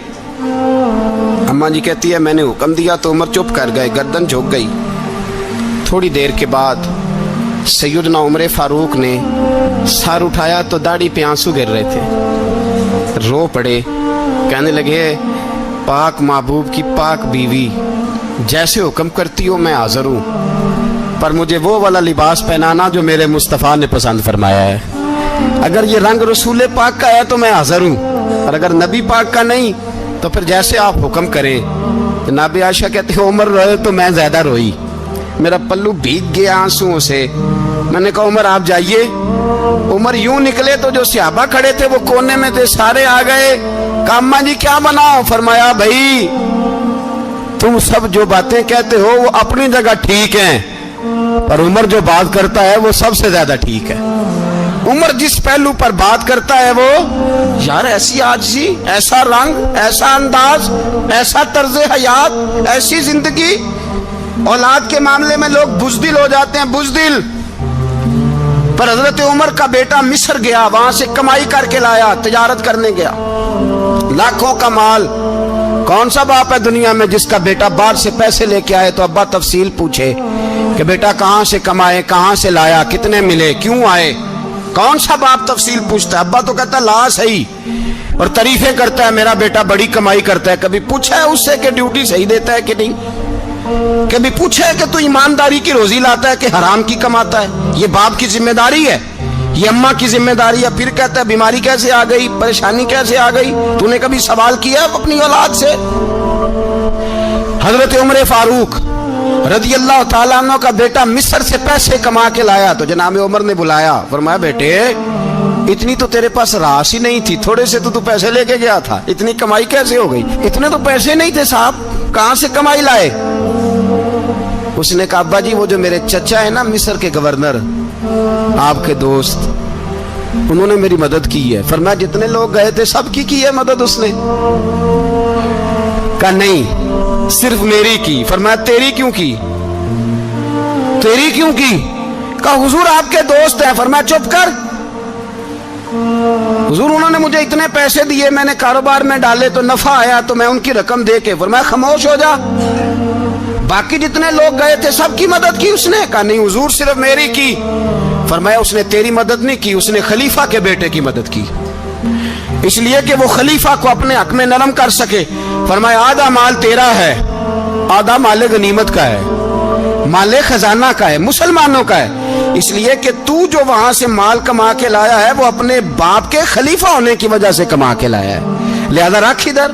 اماں جی کہتی ہے میں نے حکم دیا تو عمر چپ کر گئے, گردن جھک گئی. تھوڑی دیر کے بعد سیدنا عمر فاروق نے سر اٹھایا تو داڑھی پہ آنسو گر رہے تھے, رو پڑے. کہنے لگے پاک محبوب کی پاک بیوی, جیسے حکم کرتی ہو میں حاضر ہوں, پر مجھے وہ والا لباس پہنانا جو میرے مصطفیٰ نے پسند فرمایا ہے. اگر یہ رنگ رسول پاک کا ہے تو میں حاضر ہوں, اور اگر نبی پاک کا نہیں تو پھر جیسے آپ حکم کریں. جناب عائشہ کہتے ہیں عمر روئے تو میں زیادہ روئی, میرا پلو بھیگ گیا آنسوؤں سے. میں نے کہا عمر آپ جائیے. عمر یوں نکلے تو جو صحابہ کھڑے تھے وہ کونے میں تھے, سارے آ گئے. کہا اماں جی کیا بناؤ؟ فرمایا بھائی تم سب جو باتیں کہتے ہو وہ اپنی جگہ ٹھیک ہیں, پر عمر جو بات کرتا ہے وہ سب سے زیادہ ٹھیک ہے. عمر جس پہلو پر بات کرتا ہے وہ, یار ایسی عاجزی, ایسا رنگ, ایسا انداز, ایسا طرز حیات, ایسی زندگی. اولاد کے معاملے میں لوگ بزدل ہو جاتے ہیں, بزدل. پر حضرت عمر کا بیٹا مصر گیا, وہاں سے کمائی کر کے لایا, تجارت کرنے گیا, لاکھوں کا مال. کون سا باپ ہے دنیا میں جس کا بیٹا باہر سے پیسے لے کے آئے تو ابا تفصیل پوچھے کہ بیٹا کہاں سے کمائے, کہاں سے لایا, کتنے ملے, کیوں آئے؟ کون سا باپ تفصیل پوچھتا ہے؟ ابا تو کہتا لا صحیح, اور تعریفیں کرتا ہے میرا بیٹا بڑی کمائی کرتا ہے. کبھی پوچھا ہے اس سے کہ ڈیوٹی صحیح دیتا ہے کہ نہیں؟ کبھی پوچھا ہے کہ تو ایمانداری کی روزی لاتا ہے کہ حرام کی کماتا ہے؟ یہ باپ کی ذمہ داری ہے, یہ اماں کی ذمہ داری ہے. پھر کہتا ہے بیماری کیسے آ گئی, پریشانی کیسے آ گئی, تو نے کبھی سوال کیا اپنی اولاد سے؟ حضرت عمر فاروق رضی اللہ تعالیٰ عنہ کا بیٹا مصر سے پیسے کما کے لایا تو جناب عمر نے بلایا, فرمایا بیٹے اتنی تو تیرے پاس راس ہی نہیں تھی, تھوڑے سے تو پیسے لے کے گیا تھا, اتنی کمائی کیسے ہو گئی؟ اتنے تو پیسے نہیں تھے صاحب, کہاں سے کمائی لائے؟ اس نے کہا ابا جی وہ جو میرے چچا ہے نا مصر کے گورنر, آپ کے دوست, انہوں نے میری مدد کی ہے. فرمایا جتنے لوگ گئے تھے سب کی ہے مدد اس نے؟ کہا نہیں صرف میری کی. فرمایا تیری کیوں کی؟ تیری کیوں کی؟ کہا حضور آپ کے دوست ہیں. فرمایا چپ کر, حضور انہوں نے مجھے اتنے پیسے دیے, میں نے کاروبار میں ڈالے تو نفع آیا تو میں ان کی رقم دے کے. فرمایا خاموش ہو جا, باقی جتنے لوگ گئے تھے سب کی مدد کی اس نے؟ کہا نہیں حضور صرف میری کی. فرمایا اس نے تیری مدد نہیں کی, اس نے خلیفہ کے بیٹے کی مدد کی, اس لیے کہ وہ خلیفہ کو اپنے حق میں نرم کر سکے. فرمایا آدھا مال تیرا ہے, آدھا مال غنیمت کا ہے, مال خزانہ کا ہے, مسلمانوں کا ہے, اس لیے کہ تو جو وہاں سے مال کما کے لایا ہے وہ اپنے باپ کے خلیفہ ہونے کی وجہ سے کما کے لایا ہے, لہذا رکھ ادھر.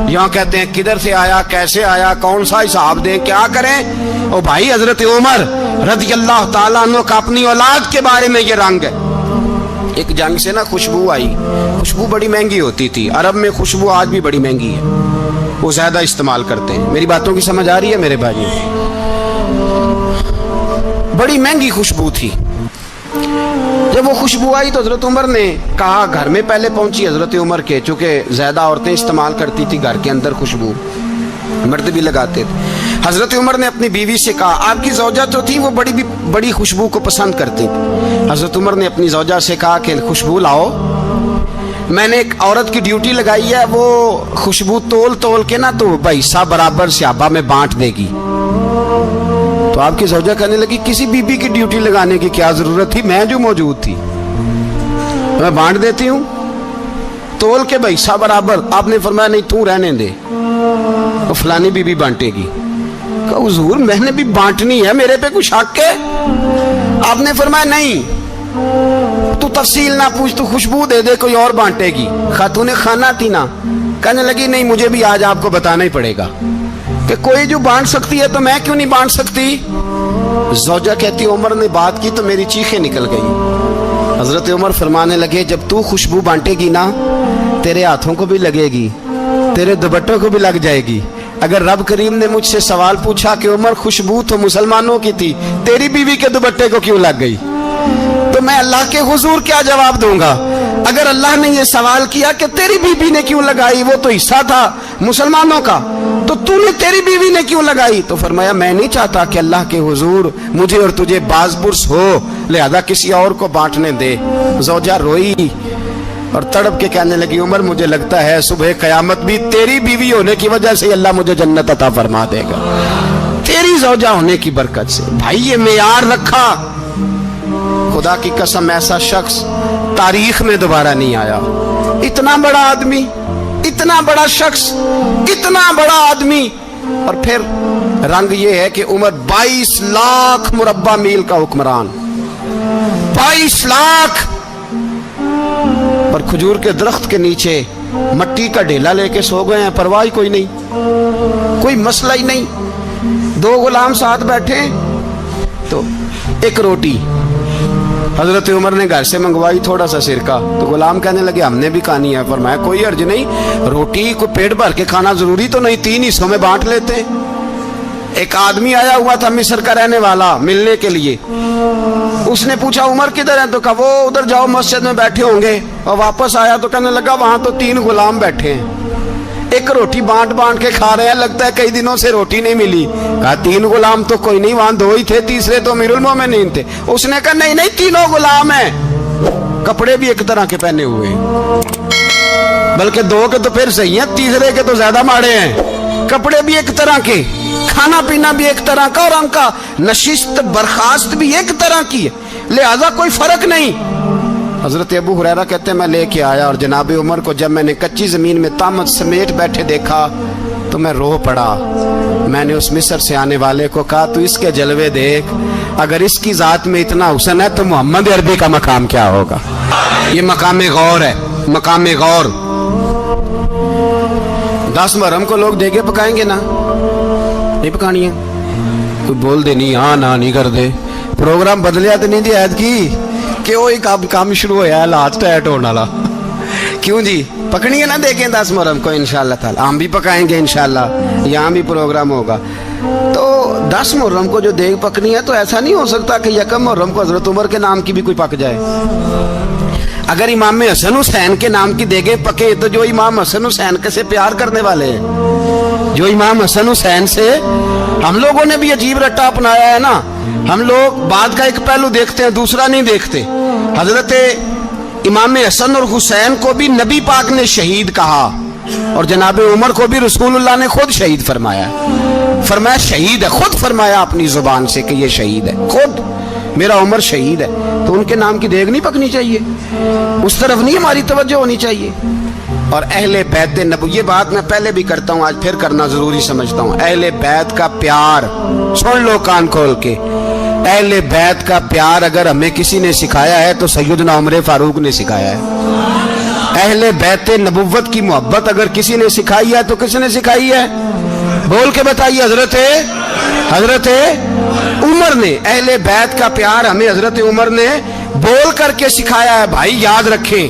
یہاں کہتے ہیں کدھر سے آیا, کیسے آیا, کون سا حساب دیں, کیا کریں؟ او بھائی حضرت عمر رضی اللہ تعالیٰ عنہ کا اپنی اولاد کے بارے میں یہ رنگ ہے. ایک جنگ سے نا خوشبو آئی, خوشبو بڑی مہنگی ہوتی تھی, عرب میں خوشبو آج بھی بڑی مہنگی ہے, وہ زیادہ استعمال کرتے ہیں. میری باتوں کی سمجھ آ رہی ہے میرے بھائی؟ بڑی مہنگی خوشبو تھی. جب وہ خوشبو آئی تو حضرت عمر نے کہا, گھر میں پہلے پہنچی حضرت عمر کے, چونکہ زیادہ عورتیں استعمال کرتی تھی گھر کے اندر خوشبو, مرد بھی لگاتے تھے. حضرت عمر نے اپنی بیوی سے کہا, آپ کی زوجہ جو تھی وہ بڑی خوشبو کو پسند کرتی تھی. حضرت عمر نے اپنی زوجہ سے کہا کہ خوشبو لاؤ, میں نے ایک عورت کی ڈیوٹی لگائی ہے, وہ خوشبو تول کے نا تو حصہ برابر صحابہ میں بانٹ دے گی. تو آپ کی زوجہ کہنے لگی, کسی بی بی کی ڈیوٹی لگانے کی کیا ضرورت تھی, میں جو موجود تھی میں بانٹ دیتی ہوں تول کے حصہ برابر. آپ نے فرمایا نہیں تو رہنے دے, وہ فلانی بی بی بانٹے گی. کہا حضور میں نے بھی بانٹنی ہے, میرے پہ کچھ حق ہے؟ آپ نے فرمایا نہیں, تو تفصیل نہ پوچھ, تو خوشبو دے دے, کوئی اور بانٹے گی. خاتون خانہ تھی نا, کہنے لگی نہیں مجھے بھی آج آپ کو بتانا ہی پڑے گا کہ کوئی جو بانٹ سکتی ہے تو میں کیوں نہیں بانٹ سکتی. زوجہ کہتی عمر نے بات کی تو میری چیخیں نکل گئی. حضرت عمر فرمانے لگے, جب تو خوشبو بانٹے گی نا تیرے ہاتھوں کو بھی لگے گی, تیرے دوپٹوں کو بھی لگ جائے گی. اگر رب کریم نے مجھ سے سوال پوچھا کہ عمر خوشبو تو مسلمانوں کی تھی, تیری بیوی کے دوپٹے کو کیوں لگ گئی, تو میں اللہ کے حضور کیا جواب دوں گا؟ اگر اللہ نے یہ سوال کیا کہ تیری بیوی نے کیوں لگائی, وہ تو حصہ تھا مسلمانوں کا, تو تو نے تیری بیوی نے کیوں لگائی؟ تو فرمایا میں نہیں چاہتا کہ اللہ کے حضور مجھے اور تجھے باز برس ہو, لہذا کسی اور کو بانٹنے دے. زوجہ روئی اور تڑپ کے کہنے لگی, عمر مجھے لگتا ہے صبح قیامت بھی تیری بیوی ہونے کی وجہ سے اللہ مجھے جنت عطا فرما دے گا, تیری زوجہ ہونے کی برکت سے. بھائی یہ معیار رکھا, خدا کی قسم ایسا شخص تاریخ میں دوبارہ نہیں آیا. اتنا بڑا آدمی, اتنا بڑا شخص, اتنا بڑا آدمی, اور پھر رنگ یہ ہے کہ عمر 22 لاکھ مربع میل کا حکمران, 22 لاکھ, اور کھجور کے درخت کے نیچے مٹی کا ڈھیلا لے کے سو گئے ہیں, پرواہ کوئی نہیں, کوئی مسئلہ ہی نہیں. 2 غلام ساتھ بیٹھے تو ایک روٹی حضرت عمر نے گھر سے منگوائی, تھوڑا سا سرکہ, تو غلام کہنے لگے ہم نے بھی کھانی ہے. فرمایا کوئی حرج نہیں, روٹی کو پیٹ بھر کے کھانا ضروری تو نہیں, 3 حصوں میں بانٹ لیتے. ایک آدمی آیا ہوا تھا مصر کا رہنے والا ملنے کے لیے, اس نے پوچھا عمر کدھر ہیں, تو کہا وہ ادھر جاؤ مسجد میں بیٹھے ہوں گے. اور واپس آیا تو کہنے لگا وہاں تو 3 غلام بیٹھے ہیں, ایک روٹی بانٹ کے کھا رہے ہیں, لگتا ہے کئی دنوں سے روٹی نہیں ملی. کہا 3 غلام تو کوئی نہیں, وہاں 2 ہی تھے, تیسرے تو امیر المومنین تھے. اس نے کہا نہیں 3 غلام ہیں, کپڑے بھی ایک طرح کے پہنے ہوئے, بلکہ 2 کے تو پھر صحیح ہیں, تیسرے کے تو زیادہ ماڑے ہیں. کپڑے بھی ایک طرح کے, کھانا پینا بھی ایک طرح کا, اور ان کا نشست برخاست بھی ایک طرح کی ہے, لہذا کوئی فرق نہیں. حضرت ابو ہریرہ کہتے ہیں میں لے کے آیا, اور جناب عمر کو جب میں نے کچی زمین میں تامت سمیٹ بیٹھے دیکھا تو میں رو پڑا. میں نے اس مصر سے آنے والے کو کہا تو اس کے جلوے دیکھ, اگر اس کی ذات میں اتنا حسن ہے تو محمد عربی کا مقام کیا ہوگا. یہ مقام غور ہے, مقام غور. 10 محرم کو لوگ دیگے پکائیں گے نا, نہیں پکانی ہے, کوئی بول دے نہیں, ہاں نہ نہیں کر دے, پروگرام بدلیا تو نہیں دی عید کی کہ وہی کام شروع ہوا ہے لات ٹائٹ ہونے والا. کیوں جی, پکڑی ہے نا دیکھیں 10 محرم کو انشاءاللہ تعالی, ہم بھی پکائیں گے انشاءاللہ, یہاں بھی پروگرام ہوگا. تو 10 محرم کو جو دیگ پکنی ہے تو ایسا نہیں ہو سکتا کہ 1 محرم کو حضرت عمر کے نام کی بھی کوئی پک جائے. اگر امام حسن حسین کے نام کی دیگیں پکے تو جو امام حسن حسین سے پیار کرنے والے ہیں, جو امام حسن حسین سے, ہم لوگوں نے بھی عجیب رٹا اپنایا ہے نا, ہم لوگ بات کا ایک پہلو دیکھتے ہیں دوسرا نہیں دیکھتے. حضرت امام حسن اور حسین کو بھی نبی پاک نے شہید کہا, اور جناب عمر کو بھی رسول اللہ نے خود شہید فرمایا. فرمایا شہید ہے, خود فرمایا اپنی زبان سے کہ یہ شہید ہے, خود میرا عمر شہید ہے. تو ان کے نام کی دیگ نہیں پکنی چاہیے, اس طرف نہیں ہماری توجہ ہونی چاہیے. اور اہل بیت نبو, یہ بات میں پہلے بھی کرتا ہوں, آج پھر کرنا ضروری سمجھتا ہوں. اہل بیت کا پیار سن لو کان کھول کے, اہل بیت کا پیار اگر ہمیں کسی نے سکھایا ہے تو سیدنا عمر فاروق نے سکھایا ہے. اہل بیت نبوت کی محبت اگر کسی نے سکھائی ہے تو کس نے سکھائی ہے, بول کے بتائیے. حضرت عمر نے. اہل بیت کا پیار ہمیں حضرت عمر نے بول کر کے سکھایا ہے. بھائی یاد رکھیں,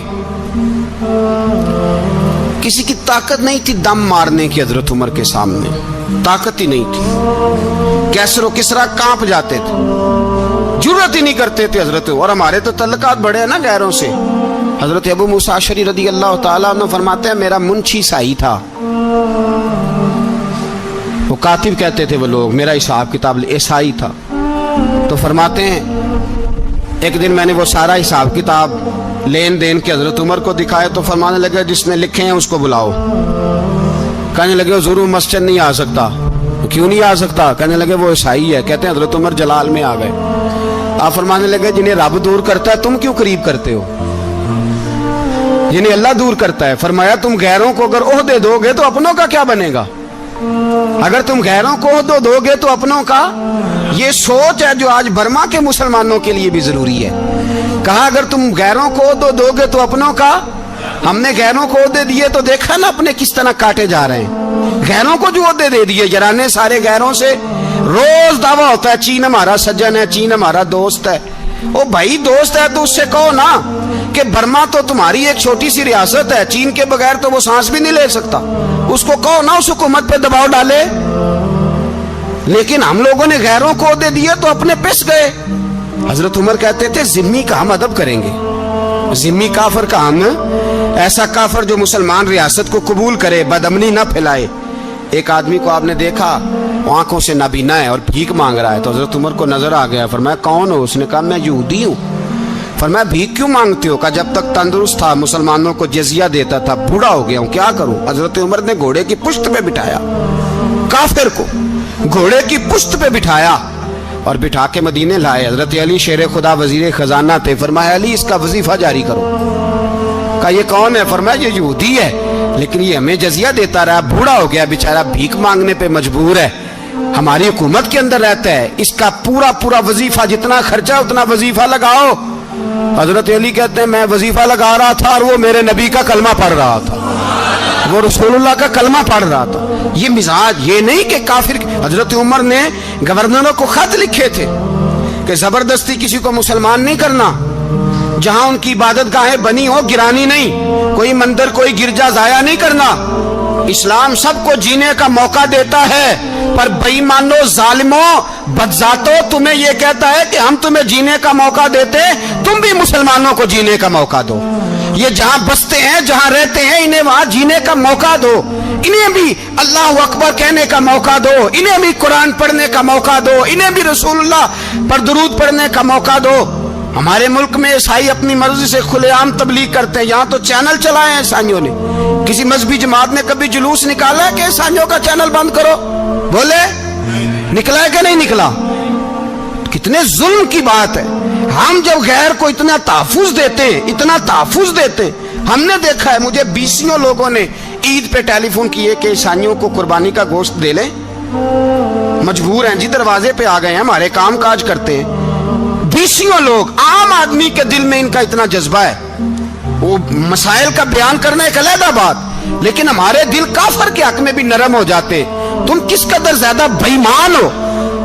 کسی کی طاقت نہیں تھی دم مارنے کی حضرت عمر کے سامنے, طاقت ہی نہیں تھی. کیسر و کسرا کانپ جاتے تھے, जुर्रत ही नहीं करते थे हजरत। और हमारे तो तल्लकात बड़े हैं ना गैरों से। हजरत अबू मूसा अशअरी रदी अल्लाह ताला अन्हु फरमाते हैं मेरा मुंशी साई था, वो कातिब कहते थे वो लोग, मेरा हिसाब किताब ईसाई था। तो फरमाते हैं एक दिन मैंने वो सारा हिसाब किताब लेन देन के हजरत उमर को दिखाया तो फरमाने लगे जिसने लिखे हैं उसको बुलाओ। कहने लगे ज़रूर मस्जिद नहीं आ सकता। क्यों नहीं आ सकता? कहने लगे वो ईसाई है। कहते हैं हजरत उमर जलाल में आ गए। आप फरमाने लगे जिन्हें रब दूर करता है तुम क्यों करीब करते हो? जिन्हें अल्लाह दूर करता है। फरमाया तुम गैरों को अगर ओहदे दोगे तो अपनों का क्या बनेगा? अगर तुम गैरों को ओहदे दोगे तो अपनों का। ये सोच है जो आज बर्मा के मुसलमानों के लिए भी जरूरी है। कहा अगर तुम गैरों को ओहदे दोगे तो अपनों का। हमने गैरों को ओहदे दिए तो देखा ना अपने किस तरह काटे जा रहे हैं। गैरों को जो ओहदे दे दिए जराने सारे गैरों से। रोज दावा होता है चीन हमारा सज्जन है, चीन हमारा दोस्त है। ओ भाई दोस्त है तो उससे कहो ना कि बर्मा तो तुम्हारी एक छोटी सी रियासत है, चीन के बगैर तो वो सांस भी नहीं ले सकता। उसको कहो ना उस हुकूमत पे दबाव डाले। लेकिन हम लोगों ने गैरों को ओहदे दिए तो अपने पिस गए। हजरत उमर कहते थे जिम्मी का हम अदब करेंगे, जिम्मी काफर का हम, ऐसा काफर जो मुसलमान रियासत को कबूल करे, बदअमनी न फैलाए। एक आदमी को आपने देखा आंखों से नाबीना है और भीख मांग रहा है। तो हजरत उमर को नजर आ गया। फरमाया कौन हो? उसने कहा मैं यहूदी हूँ। फरमाया भीख क्यों मांगते हो? कहा जब तक तंदुरुस्त था मुसलमानों को जजिया देता था, बूढ़ा हो गया हूँ क्या करूं? हजरत उमर ने घोड़े की पुश्त पे बिठाया, काफिर को घोड़े की पुश्त पे बिठाया और बिठा के मदीने लाए। हजरत अली शेर खुदा वजीर खजाना थे। फरमाया अली इसका वजीफा जारी करो। कहा ये कौन है? फरमाया ये यहूदी है लेकिन ये हमें जजिया देता रहा, बूढ़ा हो गया बेचारा, भीख मांगने पे मजबूर है, हमारी हुकूमत के अंदर रहता है, इसका पूरा पूरा वजीफा जितना खर्चा उतना वजीफा लगाओ। हजरत अली कहते हैं मैं वजीफा लगा रहा था और वो मेरे नबी का कलमा पढ़ रहा था, वो रसूलुल्लाह का कलमा पढ़ रहा था। ये मिजाज, ये नहीं कि काफिर। हजरत उमर ने गवर्नरों को खत लिखे थे कि जबरदस्ती किसी को मुसलमान नहीं करना, जहां उनकी इबादत गाहें बनी हो गिरानी नहीं, कोई मंदिर कोई गिरजा जाया नहीं करना। इस्लाम सबको जीने का मौका देता है पर बेईमानो जालिमों बदजातो तुम्हें यह कहता है कि हम तुम्हें जीने का मौका देते, तुम भी मुसलमानों को जीने का मौका दो। ये जहां बसते हैं जहां रहते हैं इन्हें वहां जीने का मौका दो, इन्हें भी अल्लाह अकबर कहने का मौका दो, इन्हें भी कुरान पढ़ने का मौका दो, इन्हें भी रसूलुल्लाह पर दुरूद पढ़ने का मौका दो। हमारे मुल्क में ईसाई अपनी मर्जी से खुलेआम तबलीग करते हैं। यहाँ तो चैनल चलाए हैं ईसाइयों ने। किसी मजहबी जमात ने कभी जुलूस निकाला है कि ईसाइयों का चैनल बंद करो? बोले निकला है कि नहीं निकला? कितने जुल्म की बात है। हम जब गैर को इतना तहफुज देते हैं, इतना तहफुज देते हैं। हमने देखा है, मुझे 20 लोगों ने ईद पे टेलीफोन किए कि ईसाइयों को कुर्बानी का गोश्त दे लें, मजबूर हैं जी, दरवाजे पे आ गए हैं, हमारे काम काज करते हैं। 20 लोग, आम आदमी के दिल में इनका इतना जज्बा है, वो मसाइल का बयान करना एक अलग बात, लेकिन हमारे दिल काफर के हक में भी नरम हो जाते। तुम किस कदर ज्यादा बेईमान हो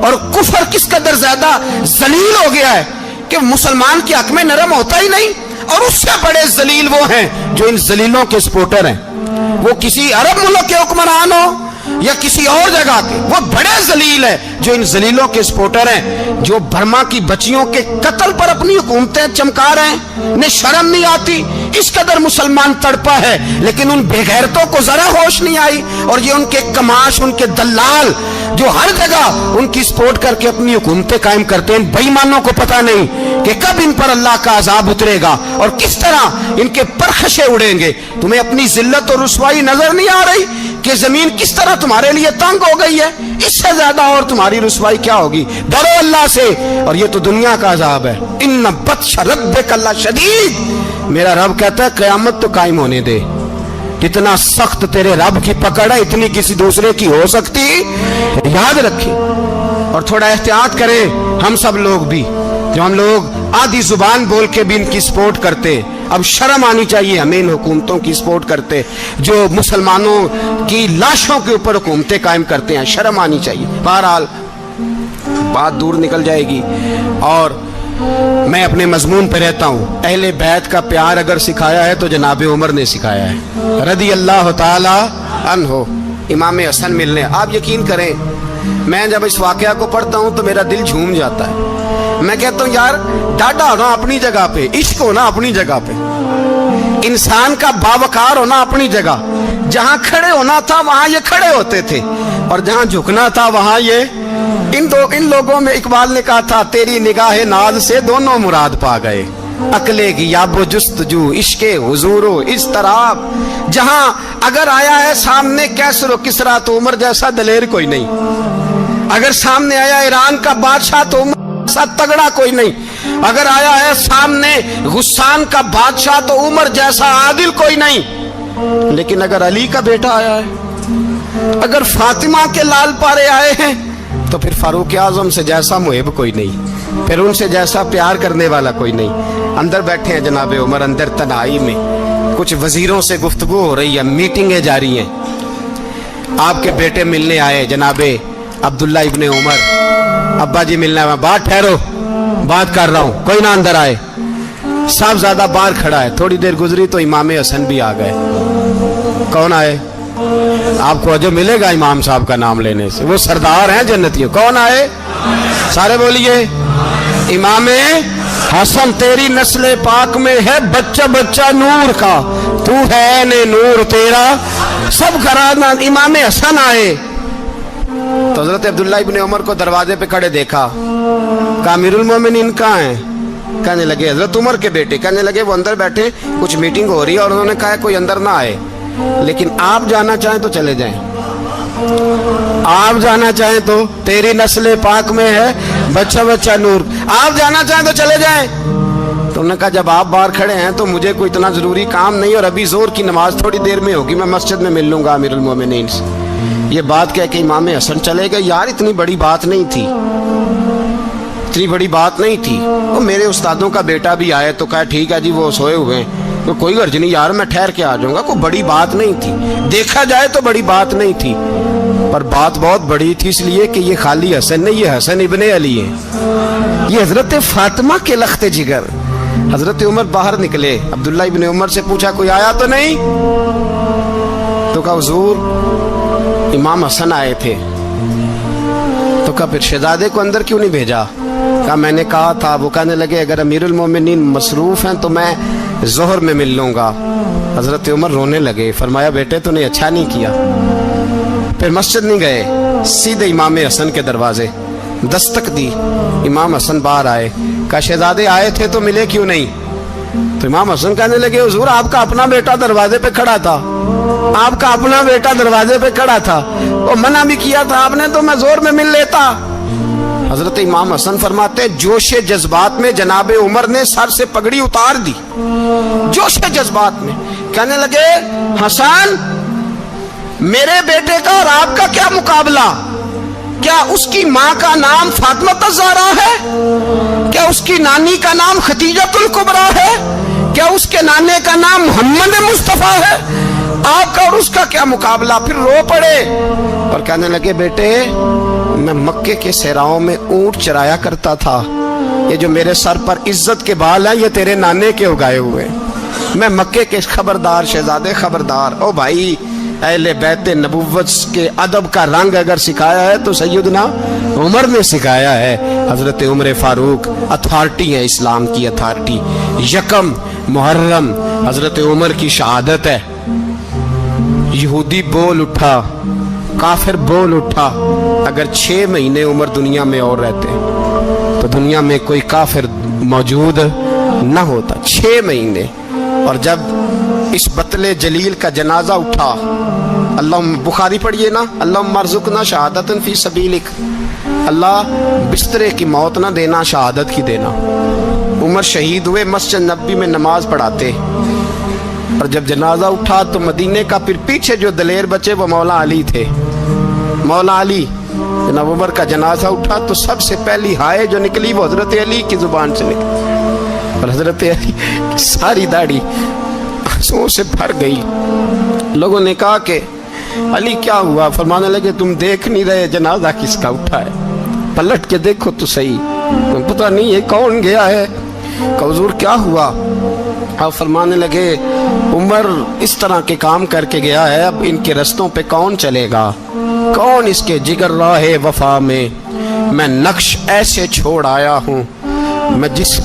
और कुफर किस कदर ज्यादा जलील हो गया है कि मुसलमान के हक में नरम होता ही नहीं। और उससे बड़े जलील वो हैं जो इन जलीलों के सपोर्टर हैं। वो किसी अरब मुल्क के हुक्मरान हो या किसी और जगह के, वो बड़े जलील है जो इन जलीलों के सपोर्टर हैं, जो बर्मा की बच्चियों के कत्ल पर अपनी हुकूमतें चमका रहे हैं। इन्हें शर्म नहीं आती। इस कदर मुसलमान तड़पा है लेकिन उन बेगैरतों को जरा होश नहीं आई। और ये उनके कमाश, उनके दलाल जो हर जगह उनकी सपोर्ट करके अपनी हुकूमतें कायम करते हैं, बेईमानों को पता नहीं कि कब इन पर अल्लाह का अजाब उतरेगा और किस तरह इनके परखशे उड़ेंगे। तुम्हें अपनी जिल्लत और रुसवाई नजर नहीं आ रही कि जमीन किस तरह तुम्हारे लिए तंग हो गई है? इससे ज्यादा और तुम्हारी रुसवाई क्या होगी? डरो अल्लाह से, और ये तो दुनिया का अजाब है। इन्ना बत्श रब्बिक शदीद, मेरा रब कहता है क़यामत तो कायम होने दे। जितना सख्त तेरे रब की पकड़ है इतनी किसी दूसरे की हो सकती, याद रखें। और थोड़ा एहतियात करें हम सब लोग भी, जो हम लोग आधी जुबान बोल के भी इनकी सपोर्ट करते। अब शर्म आनी चाहिए हमें इन हुकूमतों की सपोर्ट करते जो मुसलमानों की लाशों के ऊपर हुकूमतें कायम करते हैं। शर्म आनी चाहिए। बहरहाल बात दूर निकल जाएगी और मैं अपने मजमून पे रहता हूँ। अहले बैत का प्यार अगर सिखाया है तो जनाब उमर ने सिखाया है रदी अल्लाह ताला अन्हो, इमाम हसन मिलने। आप यकीन करें मैं जब इस वाकया को पढ़ता हूँ तो मेरा दिल झूम जाता है। میں کہتا ہوں یار ڈاڈا ہونا اپنی جگہ پہ، عشق ہونا اپنی جگہ پہ، انسان کا باوقار ہونا اپنی جگہ، جہاں کھڑے ہونا تھا وہاں یہ کھڑے ہوتے تھے، اور جہاں جھکنا تھا وہاں یہ ان لوگوں میں اقبال نے کہا تھا تیری نگاہ ناز سے دونوں مراد پا گئے، عقلے کی یاب و جستجو، عشق حضور و اضطراب، جہاں اگر آیا ہے سامنے کیسر و کسرا تو عمر جیسا دلیر کوئی نہیں، اگر سامنے آیا ایران کا بادشاہ تو عمر جیسا تگڑا کوئی نہیں، اگر آیا ہے سامنے غسان کا بادشاہ تو عمر جیسا عادل کوئی نہیں، لیکن اگر علی کا بیٹا آیا ہے، اگر فاطمہ کے لال پارے آئے ہیں تو پھر فاروق اعظم سے جیسا محب کوئی نہیں، پھر ان سے جیسا پیار کرنے والا کوئی نہیں۔ اندر بیٹھے ہیں جناب عمر، اندر تنہائی میں کچھ وزیروں سے گفتگو ہو رہی ہے، میٹنگیں جاری ہیں، آپ کے بیٹے ملنے آئے جناب عبداللہ ابن عمر، ابا جی ملنا ہے، بات ٹھہرو بات کر رہا ہوں، کوئی نہ اندر آئے، صاحب زیادہ باہر کھڑا ہے، تھوڑی دیر گزری تو امام حسن بھی آ گئے، کون آئے؟ آپ کو جو ملے گا امام صاحب کا نام لینے سے، وہ سردار ہیں جنتیوں، کون آئے؟ سارے بولیے امام حسن، تیری نسل پاک میں ہے بچہ بچہ نور کا، تو ہے نے نور تیرا سب گھرانہ، امام حسن آئے تو حضرت عبداللہ ابن عمر کو دروازے پہ کھڑے دیکھا، کہا امیر المومنین کہاں ہیں؟ کہنے لگے حضرت عمر کے بیٹے، کہنے لگے وہ اندر بیٹھے، کچھ میٹنگ ہو رہی ہے، اور انہوں نے کہا کوئی اندر نہ آئے، لیکن آپ جانا چاہیں تو چلے جائیں، آپ جانا چاہیں تو، تیری نسل پاک میں ہے بچہ بچہ نور، آپ جانا چاہیں تو چلے جائیں۔ تو انہوں نے کہا جب آپ باہر کھڑے ہیں تو مجھے کوئی اتنا ضروری کام نہیں، اور ابھی زور کی نماز تھوڑی دیر میں ہوگی، میں مسجد میں مل لوں گا امیر المومنین سے۔ یہ بات کہہ کے امام حسن چلے گئے، یار اتنی بڑی بات نہیں تھی، اتنی بڑی بات نہیں تھی، وہ میرے استادوں کا بیٹا بھی آئے تو کہا ٹھیک ہے جی وہ سوئے ہوئے ہیں، تو کوئی غرض نہیں یار میں ٹھہر کے آ جاؤں گا، کوئی بڑی بات نہیں تھی، دیکھا جائے تو بڑی بات نہیں تھی، پر بات بہت بڑی تھی، اس لیے کہ یہ خالی حسن نہیں، یہ حسن ابن علی ہے، یہ حضرت فاطمہ کے لخت جگر۔ حضرت عمر باہر نکلے، عبداللہ ابن عمر سے پوچھا کوئی آیا تو نہیں؟ تو کہا حضور امام حسن آئے تھے۔ تو کہا پھر شہزادے کو اندر کیوں نہیں بھیجا؟ کہا میں نے کہا تھا، وہ کہنے لگے اگر امیر المومنین مصروف ہیں تو میں ظہر میں مل لوں گا۔ حضرت عمر رونے لگے، فرمایا بیٹے تو نے اچھا نہیں کیا۔ پھر مسجد نہیں گئے، سیدھے امام حسن کے دروازے دستک دی، امام حسن باہر آئے، کہا شہزادے آئے تھے تو ملے کیوں نہیں؟ تو امام حسن کہنے لگے حضور آپ کا اپنا بیٹا دروازے پہ کھڑا تھا، آپ کا اپنا بیٹا دروازے پہ کھڑا تھا، وہ منع بھی کیا تھا آپ نے تو میں زور میں مل لیتا۔ حضرت امام حسن فرماتے جوش جذبات میں جناب عمر نے سر سے پگڑی اتار دی، جوش جذبات میں کہنے لگے حسن میرے بیٹے کا اور آپ کا کیا مقابلہ؟ کیا اس کی ماں کا نام فاطمہ الزہرا ہے؟ کیا اس کی نانی کا نام خدیجہ الکبریٰ ہے؟ کیا اس کے نانے کا نام محمد مصطفیٰ ہے؟ آپ کا اور اس کا کیا مقابلہ؟ پھر رو پڑے اور کہنے لگے بیٹے میں مکے کے صحراؤں میں اونٹ چرایا کرتا تھا، یہ جو میرے سر پر عزت کے بال ہیں یہ تیرے نانے کے اگائے ہوئے، میں مکے کے خبردار شہزادے خبردار۔ او بھائی اہل بیت نبوت کے ادب کا رنگ اگر سکھایا ہے تو سیدنا عمر نے سکھایا ہے۔ حضرت عمر فاروق اتھارٹی ہے، اسلام کی اتھارٹی۔ یکم محرم حضرت عمر کی شہادت ہے، یہودی بول اٹھا، کافر بول اٹھا، اگر 6 مہینے عمر دنیا میں اور رہتے تو دنیا میں کوئی کافر موجود نہ ہوتا، 6 مہینے۔ اور جب اس بطل جلیل کا جنازہ اٹھا، اللہ بخاری پڑھیے نا، اللہم ارزقنا شہادتا فی سبیلک، اللہ بسترے کی موت نہ دینا، شہادت کی دینا۔ عمر شہید ہوئے، مسجد نبوی میں نماز پڑھاتے، اور جب جنازہ اٹھا تو مدینے کا پھر پیچھے جو دلیر بچے وہ مولا علی تھے، مولا علی۔ جناب عمر کا جنازہ اٹھا تو سب سے پہلی ہائے جو نکلی وہ حضرت علی کی زبان سے نکلی، اور حضرت علی ساری داڑھی آنسوؤں سے بھر گئی۔ لوگوں نے کہا کہ علی کیا ہوا؟ فرمانے لگے تم دیکھ نہیں رہے جنازہ کس کا اٹھا ہے، پلٹ کے دیکھو تو صحیح، تم پتہ نہیں ہے کون گیا ہے۔ کہ حضور کیا ہوا؟ آپ فرمانے لگے عمر اس طرح کے کام کر کے گیا ہے، اب ان کے رستوں پہ کون چلے گا؟ کون اس کے جگر راہ وفا میں؟ میں نقش ایسے چھوڑ آیا ہوں میں جس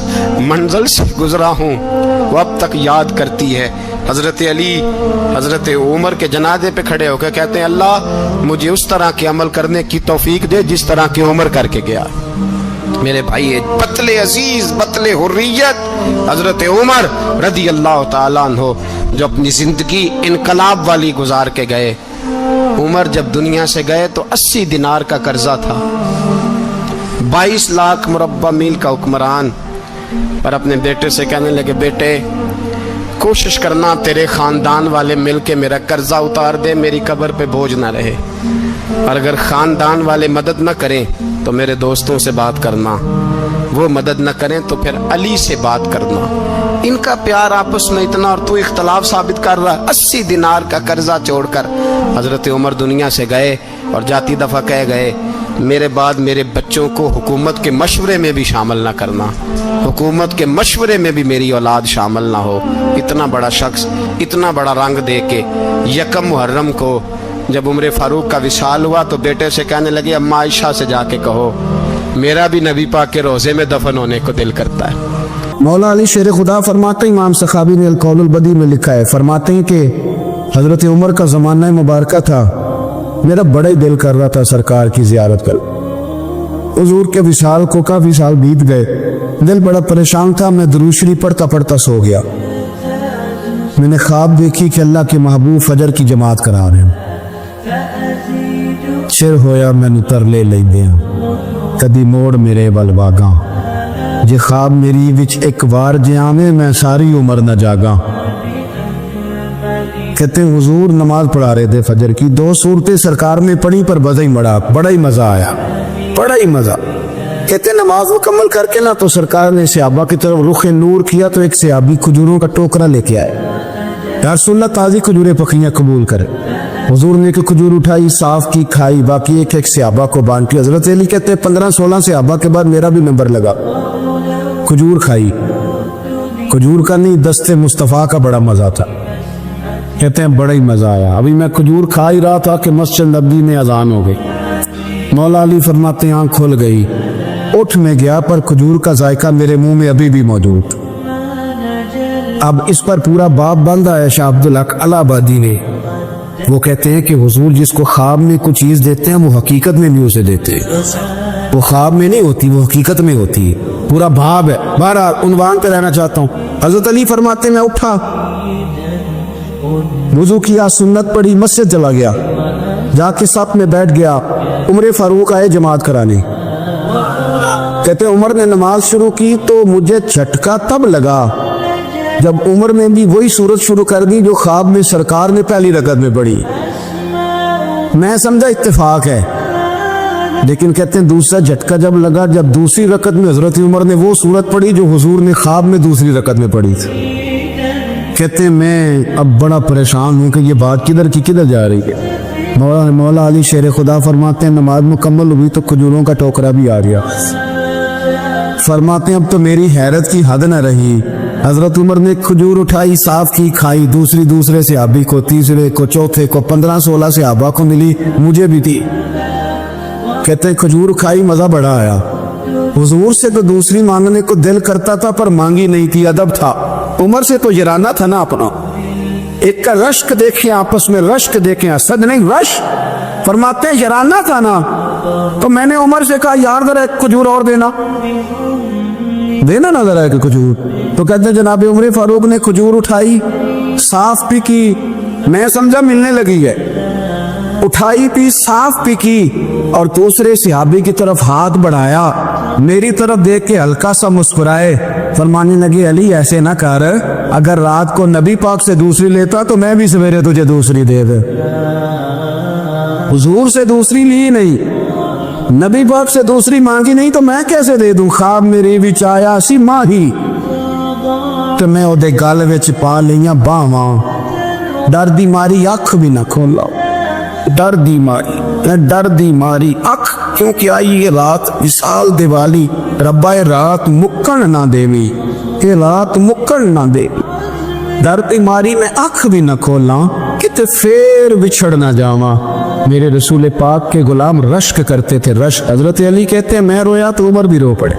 منزل سے گزرا ہوں وہ اب تک یاد کرتی ہے۔ حضرت علی حضرت عمر کے جنازے پہ کھڑے ہو کے کہتے ہیں اللہ مجھے اس طرح کے عمل کرنے کی توفیق دے جس طرح کی عمر کر کے گیا۔ میرے بھائی بطل عزیز بطل حریت حضرت عمر رضی اللہ تعالیٰ عنہ جو اپنی زندگی انقلاب والی گزار کے گئے۔ عمر جب دنیا سے گئے تو 80 دینار کا قرضہ تھا، 22 لاکھ مربع میل کا حکمران، پر اپنے بیٹے سے کہنے لگے بیٹے کوشش کرنا تیرے خاندان والے مل کے میرا قرضہ اتار دے، میری قبر پہ بوجھ نہ رہے، اور اگر خاندان والے مدد نہ کریں تو میرے دوستوں سے بات کرنا، وہ مدد نہ کریں تو پھر علی سے بات کرنا۔ ان کا پیار آپس میں اتنا اور تو اختلاف ثابت کر رہا ہے۔ 80 دینار کا قرضہ چھوڑ کر حضرت عمر دنیا سے گئے اور جاتی دفعہ کہہ گئے میرے بعد میرے بچوں کو حکومت کے مشورے میں بھی شامل نہ کرنا، حکومت کے مشورے میں بھی میری اولاد شامل نہ ہو۔ اتنا بڑا شخص اتنا بڑا رنگ دے کے یکم محرم کو جب عمر فاروق کا وصال ہوا تو بیٹے سے کہنے لگے اماں عائشہ سے جا کے کہو میرا بھی نبی پاک کے روزے میں دفن ہونے کو دل کرتا ہے۔ مولا علی شیر خدا فرماتے ہیں، امام سخاوی نے القول البدی میں لکھا ہے، فرماتے ہیں کہ حضرت عمر کا زمانہ مبارکہ تھا، میرا بڑا ہی دل کر رہا تھا سرکار کی زیارت کر۔ حضور کے وصال کو کافی سال بیت گئے، دل بڑا پریشان تھا، میں درود شریف پڑھتا پڑھتا سو گیا۔ میں نے خواب دیکھی کہ اللہ کے محبوب فجر کی جماعت کرا رہے ہیں، چر ہویا مینو ترلے لیندیاں کدی موڑ میرے ول واگاں، جے خواب میری وچ ایک وار جے آویں میں ساری عمر نہ جاگاں۔ کہتے ہیں حضور نماز پڑھا رہے تھے فجر کی، 2 صورتیں سرکار نے پڑھی پر بڑا ہی مزہ آیا، بڑا ہی مزہ۔ کہتے ہیں نماز مکمل کر کے نا تو سرکار نے صحابہ کی طرف رخ نور کیا تو ایک صحابی کھجوروں کا ٹوکرا لے کے آئے، یا رسول اللہ تازی کھجوریں پکیاں قبول کرے۔ حضور نے ایک کھجور اٹھائی، صاف کی، کھائی، باقی ایک صحابہ کو بانٹی۔ حضرت علی کہتے ہیں 15-16 صحابہ کے بعد میرا بھی نمبر لگا، کھجور کھائی، کھجور کا نہیں دست مصطفیٰ کا بڑا مزہ تھا۔ کہتے ہیں بڑا ہی مزہ آیا، ابھی میں کھجور کھا ہی رہا تھا کہ مسجد نبوی میں اذان ہو گئی۔ مولا علی فرماتے ہیں آنکھ کھل گئی، اٹھ میں گیا پر کھجور کا ذائقہ میرے منہ میں ابھی بھی موجود۔ اب اس پر پورا باب باندھا ہے شاہ عبدالحق الہ آبادی نے۔ وہ کہتے ہیں کہ حضور جس کو خواب میں کچھ چیز دیتے ہیں وہ حقیقت میں بھی اسے دیتے ہیں، وہ خواب میں نہیں ہوتی، وہ حقیقت میں ہوتی ہے، پورا باب ہے۔ بہرحال عنوان پہ رہنا چاہتا ہوں۔ حضرت علی فرماتے ہیں میں اٹھا، وضو کیا، سنت پڑھی، مسجد چلا گیا، جا کے صف میں بیٹھ گیا۔ عمر فاروق آئے جماعت کرانے، کہتے عمر نے نماز شروع کی تو مجھے جھٹکا تب لگا جب عمر نے بھی وہی صورت شروع کر دی جو خواب میں سرکار نے پہلی رکعت میں پڑھی۔ میں سمجھا اتفاق ہے، لیکن کہتے ہیں دوسرا جھٹکا جب لگا جب دوسری رکعت میں حضرت عمر نے وہ صورت پڑھی جو حضور نے خواب میں دوسری رکعت میں پڑھی تھی۔ کہتے ہیں میں اب بڑا پریشان ہوں کہ یہ بات کدھر کی کدھر جا رہی ہے۔ مولا علی شیر خدا فرماتے ہیں نماز مکمل ہوئی تو کھجوروں کا ٹوکرا بھی آ گیا۔ فرماتے ہیں اب تو میری حیرت کی حد نہ رہی، حضرت عمر نے کھجور اٹھائی، صاف کی، کھائی، دوسرے صحابی کو، تیسرے کو، چوتھے کو، 15-16 صحابہ کو ملی، مجھے بھی تھی۔ کہتے ہیں کھجور کھائی، مزہ بڑا آیا۔ حضور سے تو دوسری مانگنے کو دل کرتا تھا پر مانگی نہیں تھی، ادب تھا۔ عمر سے تو یرانہ تھا نا اپنا، ایک کا رشک دیکھیں آپس میں، رشک دیکھیں، اسد نہیں رش۔ فرماتے ہیں یرانہ تھا نا، تو میں نے عمر سے کہا یار ذرا ایک کھجور اور دینا نا ذرا ایک کھجور۔ تو کہتے ہیں جناب عمر فاروق نے کھجور اٹھائی، صاف بھی کی، میں سمجھا ملنے لگی ہے، اٹھائی پی، صاف بھی کی، اور دوسرے صحابی کی طرف ہاتھ بڑھایا، میری طرف دیکھ کے ہلکا سا مسکرائے، فرمانے لگے علی ایسے نہ کر، اگر رات کو نبی پاک سے دوسری لیتا تو میں بھی سویرے تجھے دوسری دے دے۔ حضور سے دوسری لی نہیں، نبی پاک سے دوسری مانگی نہیں تو میں کیسے دے دوں؟ خواب میری وچ آیا سی ماہی تو میں اودے گل وچ پا لیاں باواں، ڈر دی ماری اکھ بھی نہ کھولا، ڈر دی ماری اکھ، کیونکہ آئی یہ رات وصال دیوالی، ربا یہ رات مکن نہ دیوی، یہ رات مکن نہ دے، ڈر دی ماری میں اکھ بھی نہ کھولا کہ پھر بچھڑ نہ جاواں۔ میرے رسول پاک کے غلام رشک کرتے تھے، رشک۔ حضرت علی کہتے ہیں میں رویا تو عمر بھی رو پڑے،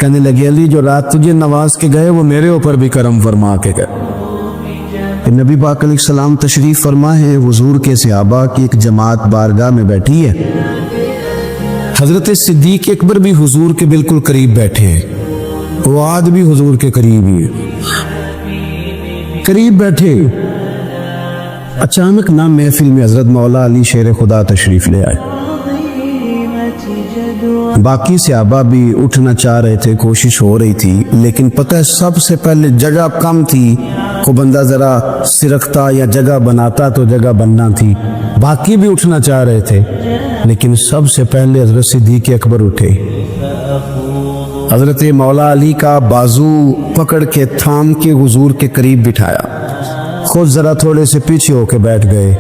कहने लगे अली जो रात तुझे नवाज के गए वो मेरे ऊपर भी करम फरमा के गए। नबी पाक अलैहिस्सलाम तशरीफ फरमा है, हुजूर के सहाबा की एक जमात बारगाह में बैठी है। हजरत सिद्दीक अकबर भी हुजूर के बिल्कुल करीब बैठे हैं, वो आज भी हुजूर के करीब ही है, करीब बैठे। अचानक ना महफिल में हजरत मौला अली शेर खुदा तशरीफ ले आए। बाकी सहाबा भी उठना चाह रहे थे, कोशिश हो रही थी, लेकिन पता है सबसे पहले जगह कम थी। को बंदा जरा सिरकता या जगह बनाता तो जगह बनना थी। बाकी भी उठना चाह रहे थे, लेकिन सबसे पहले हजरत सिद्दीक अकबर उठे। हजरत मौला अली का बाजू पकड़ के थाम के हुजूर के करीब बिठाया, खुद जरा थोड़े से पीछे होके बैठ गए।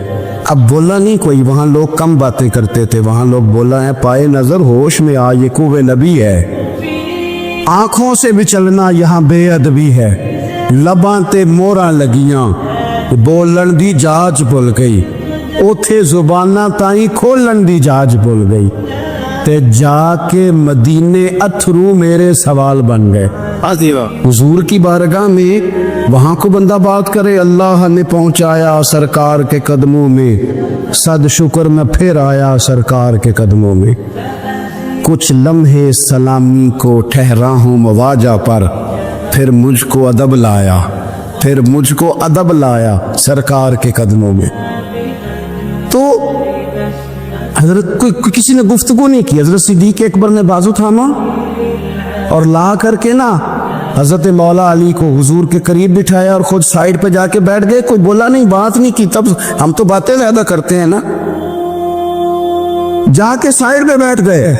अब बोला नहीं कोई, वहां लोग कम बातें करते थे, वहां लोग बोला है पाए नजर होश में आ ये कुवे नबी है। आंखों से भी चलना यहाँ बेअदबी है, लबां ते मोहरां लगियां बोलन दी जाच भुल गई, उथे जुबाना ताई खोलन दी जाच भुल गई, ते जाके मदीने अथरू मेरे सवाल बन गए। हुजूर की बारगाह में वहां को बंदा बात करे, अल्लाह ने पहुंचाया सरकार के कदमों में, सद शुक्र मैं फिर आया सरकार के कदमों में। कुछ लम्हे सलामी को ठहरा हूं मवाजा पर, फिर मुझको अदब लाया, फिर मुझको अदब लाया सरकार के कदमों में। तो हजरत कोई किसी ने गुफ्तगू नहीं की, हजरत सिद्दीक अकबर ने बाजू थामा और ला करके ना हजरत मौला अली को हुजूर के करीब बिठाया और खुद साइड पे जाके बैठ गए। कोई बोला नहीं, बात नहीं की। तब हम तो बातें ज्यादा करते हैं ना, जाके साइड पे बैठ गए।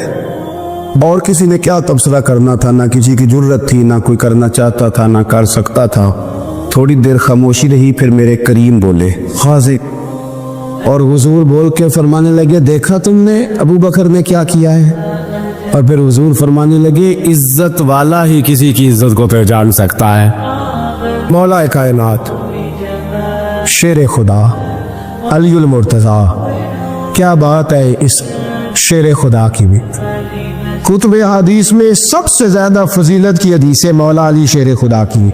और किसी ने क्या तबसरा करना था, ना किसी की जुर्रत थी, ना कोई करना चाहता था, ना कर सकता था। थोड़ी देर खामोशी रही, फिर मेरे करीम बोले हाजिर, और हुजूर बोल के फरमाने लगे देखा तुमने अबू बकर ने क्या किया है। और फिर हुजूर फरमाने लगे इज्जत वाला ही किसी की इज्जत को पहचान सकता है। मौला कायनात शेर खुदा अलीउल मुर्तज़ा, क्या बात है इस शेर खुदा की भी। कुतुब हदीस में सबसे ज्यादा फजीलत की हदीस है मौला अली शेर खुदा की।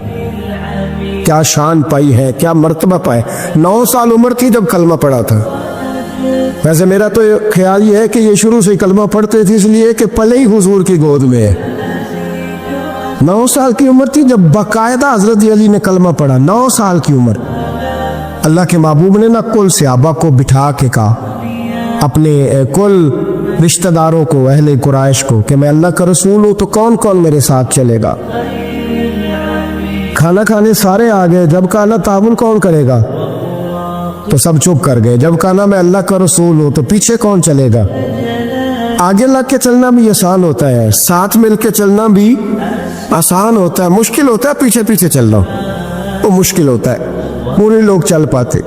क्या शान पाई है, क्या मर्तबा पाए। 9 साल उम्र थी जब कलमा पढ़ा था। वैसे मेरा तो ख्याल ये है कि ये शुरू से कलमा पढ़ते थे, इसलिए कि पले ही हुजूर की गोद में है। 9 साल की उम्र थी जब बाकायदा हजरत अली ने कलमा पढ़ा। 9 साल की उम्र। अल्लाह के महबूब ने ना कुल सहाबा को बिठा के कहा, अपने कुल रिश्तेदारों को, अहले कुरैश को, कि मैं अल्लाह का रसूल हूं तो कौन कौन मेरे साथ चलेगा। खाना खाने सारे आ गए। जब कहा ना ताबुन कौन करेगा तो सब चुप कर गए। जब कहा ना मैं अल्लाह का रसूल हूं तो पीछे कौन चलेगा। आगे लग के चलना भी आसान होता है, साथ मिल के चलना भी आसान होता है, मुश्किल होता है पीछे पीछे चलना, वो मुश्किल होता है। पूरे लोग चल पाते,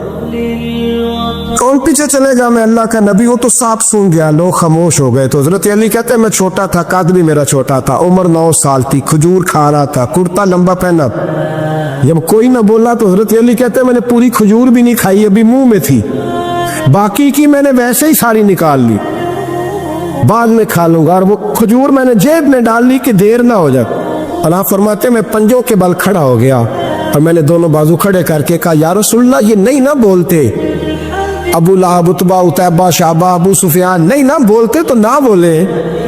कौन पीछे चलेगा। मैं अल्लाह का नबी हूं तो सांप सूंघ गया, लोग खामोश हो गए। तो हजरत अली कहते हैं मैं छोटा था, कद भी मेरा छोटा था, उम्र 9 साल थी, खजूर खा रहा था, कुर्ता लंबा पहना। जब कोई ना बोला तो हजरत अली कहते हैं मैंने पूरी खजूर भी नहीं खाई, अभी मुंह में थी, बाकी की मैंने वैसे ही सारी निकाल ली, बाद में खा लूंगा। और वो खजूर मैंने जेब में डाल ली कि देर ना हो जाए। अल्लाह फरमाते मैं पंजों के बल खड़ा हो गया और मैंने दोनों बाजू खड़े करके कहा या रसूलल्लाह ये नहीं ना बोलते, अबू लहब, उतबा, उतैबा, शाबा, अबू सुफियान नहीं ना बोलते तो ना बोले।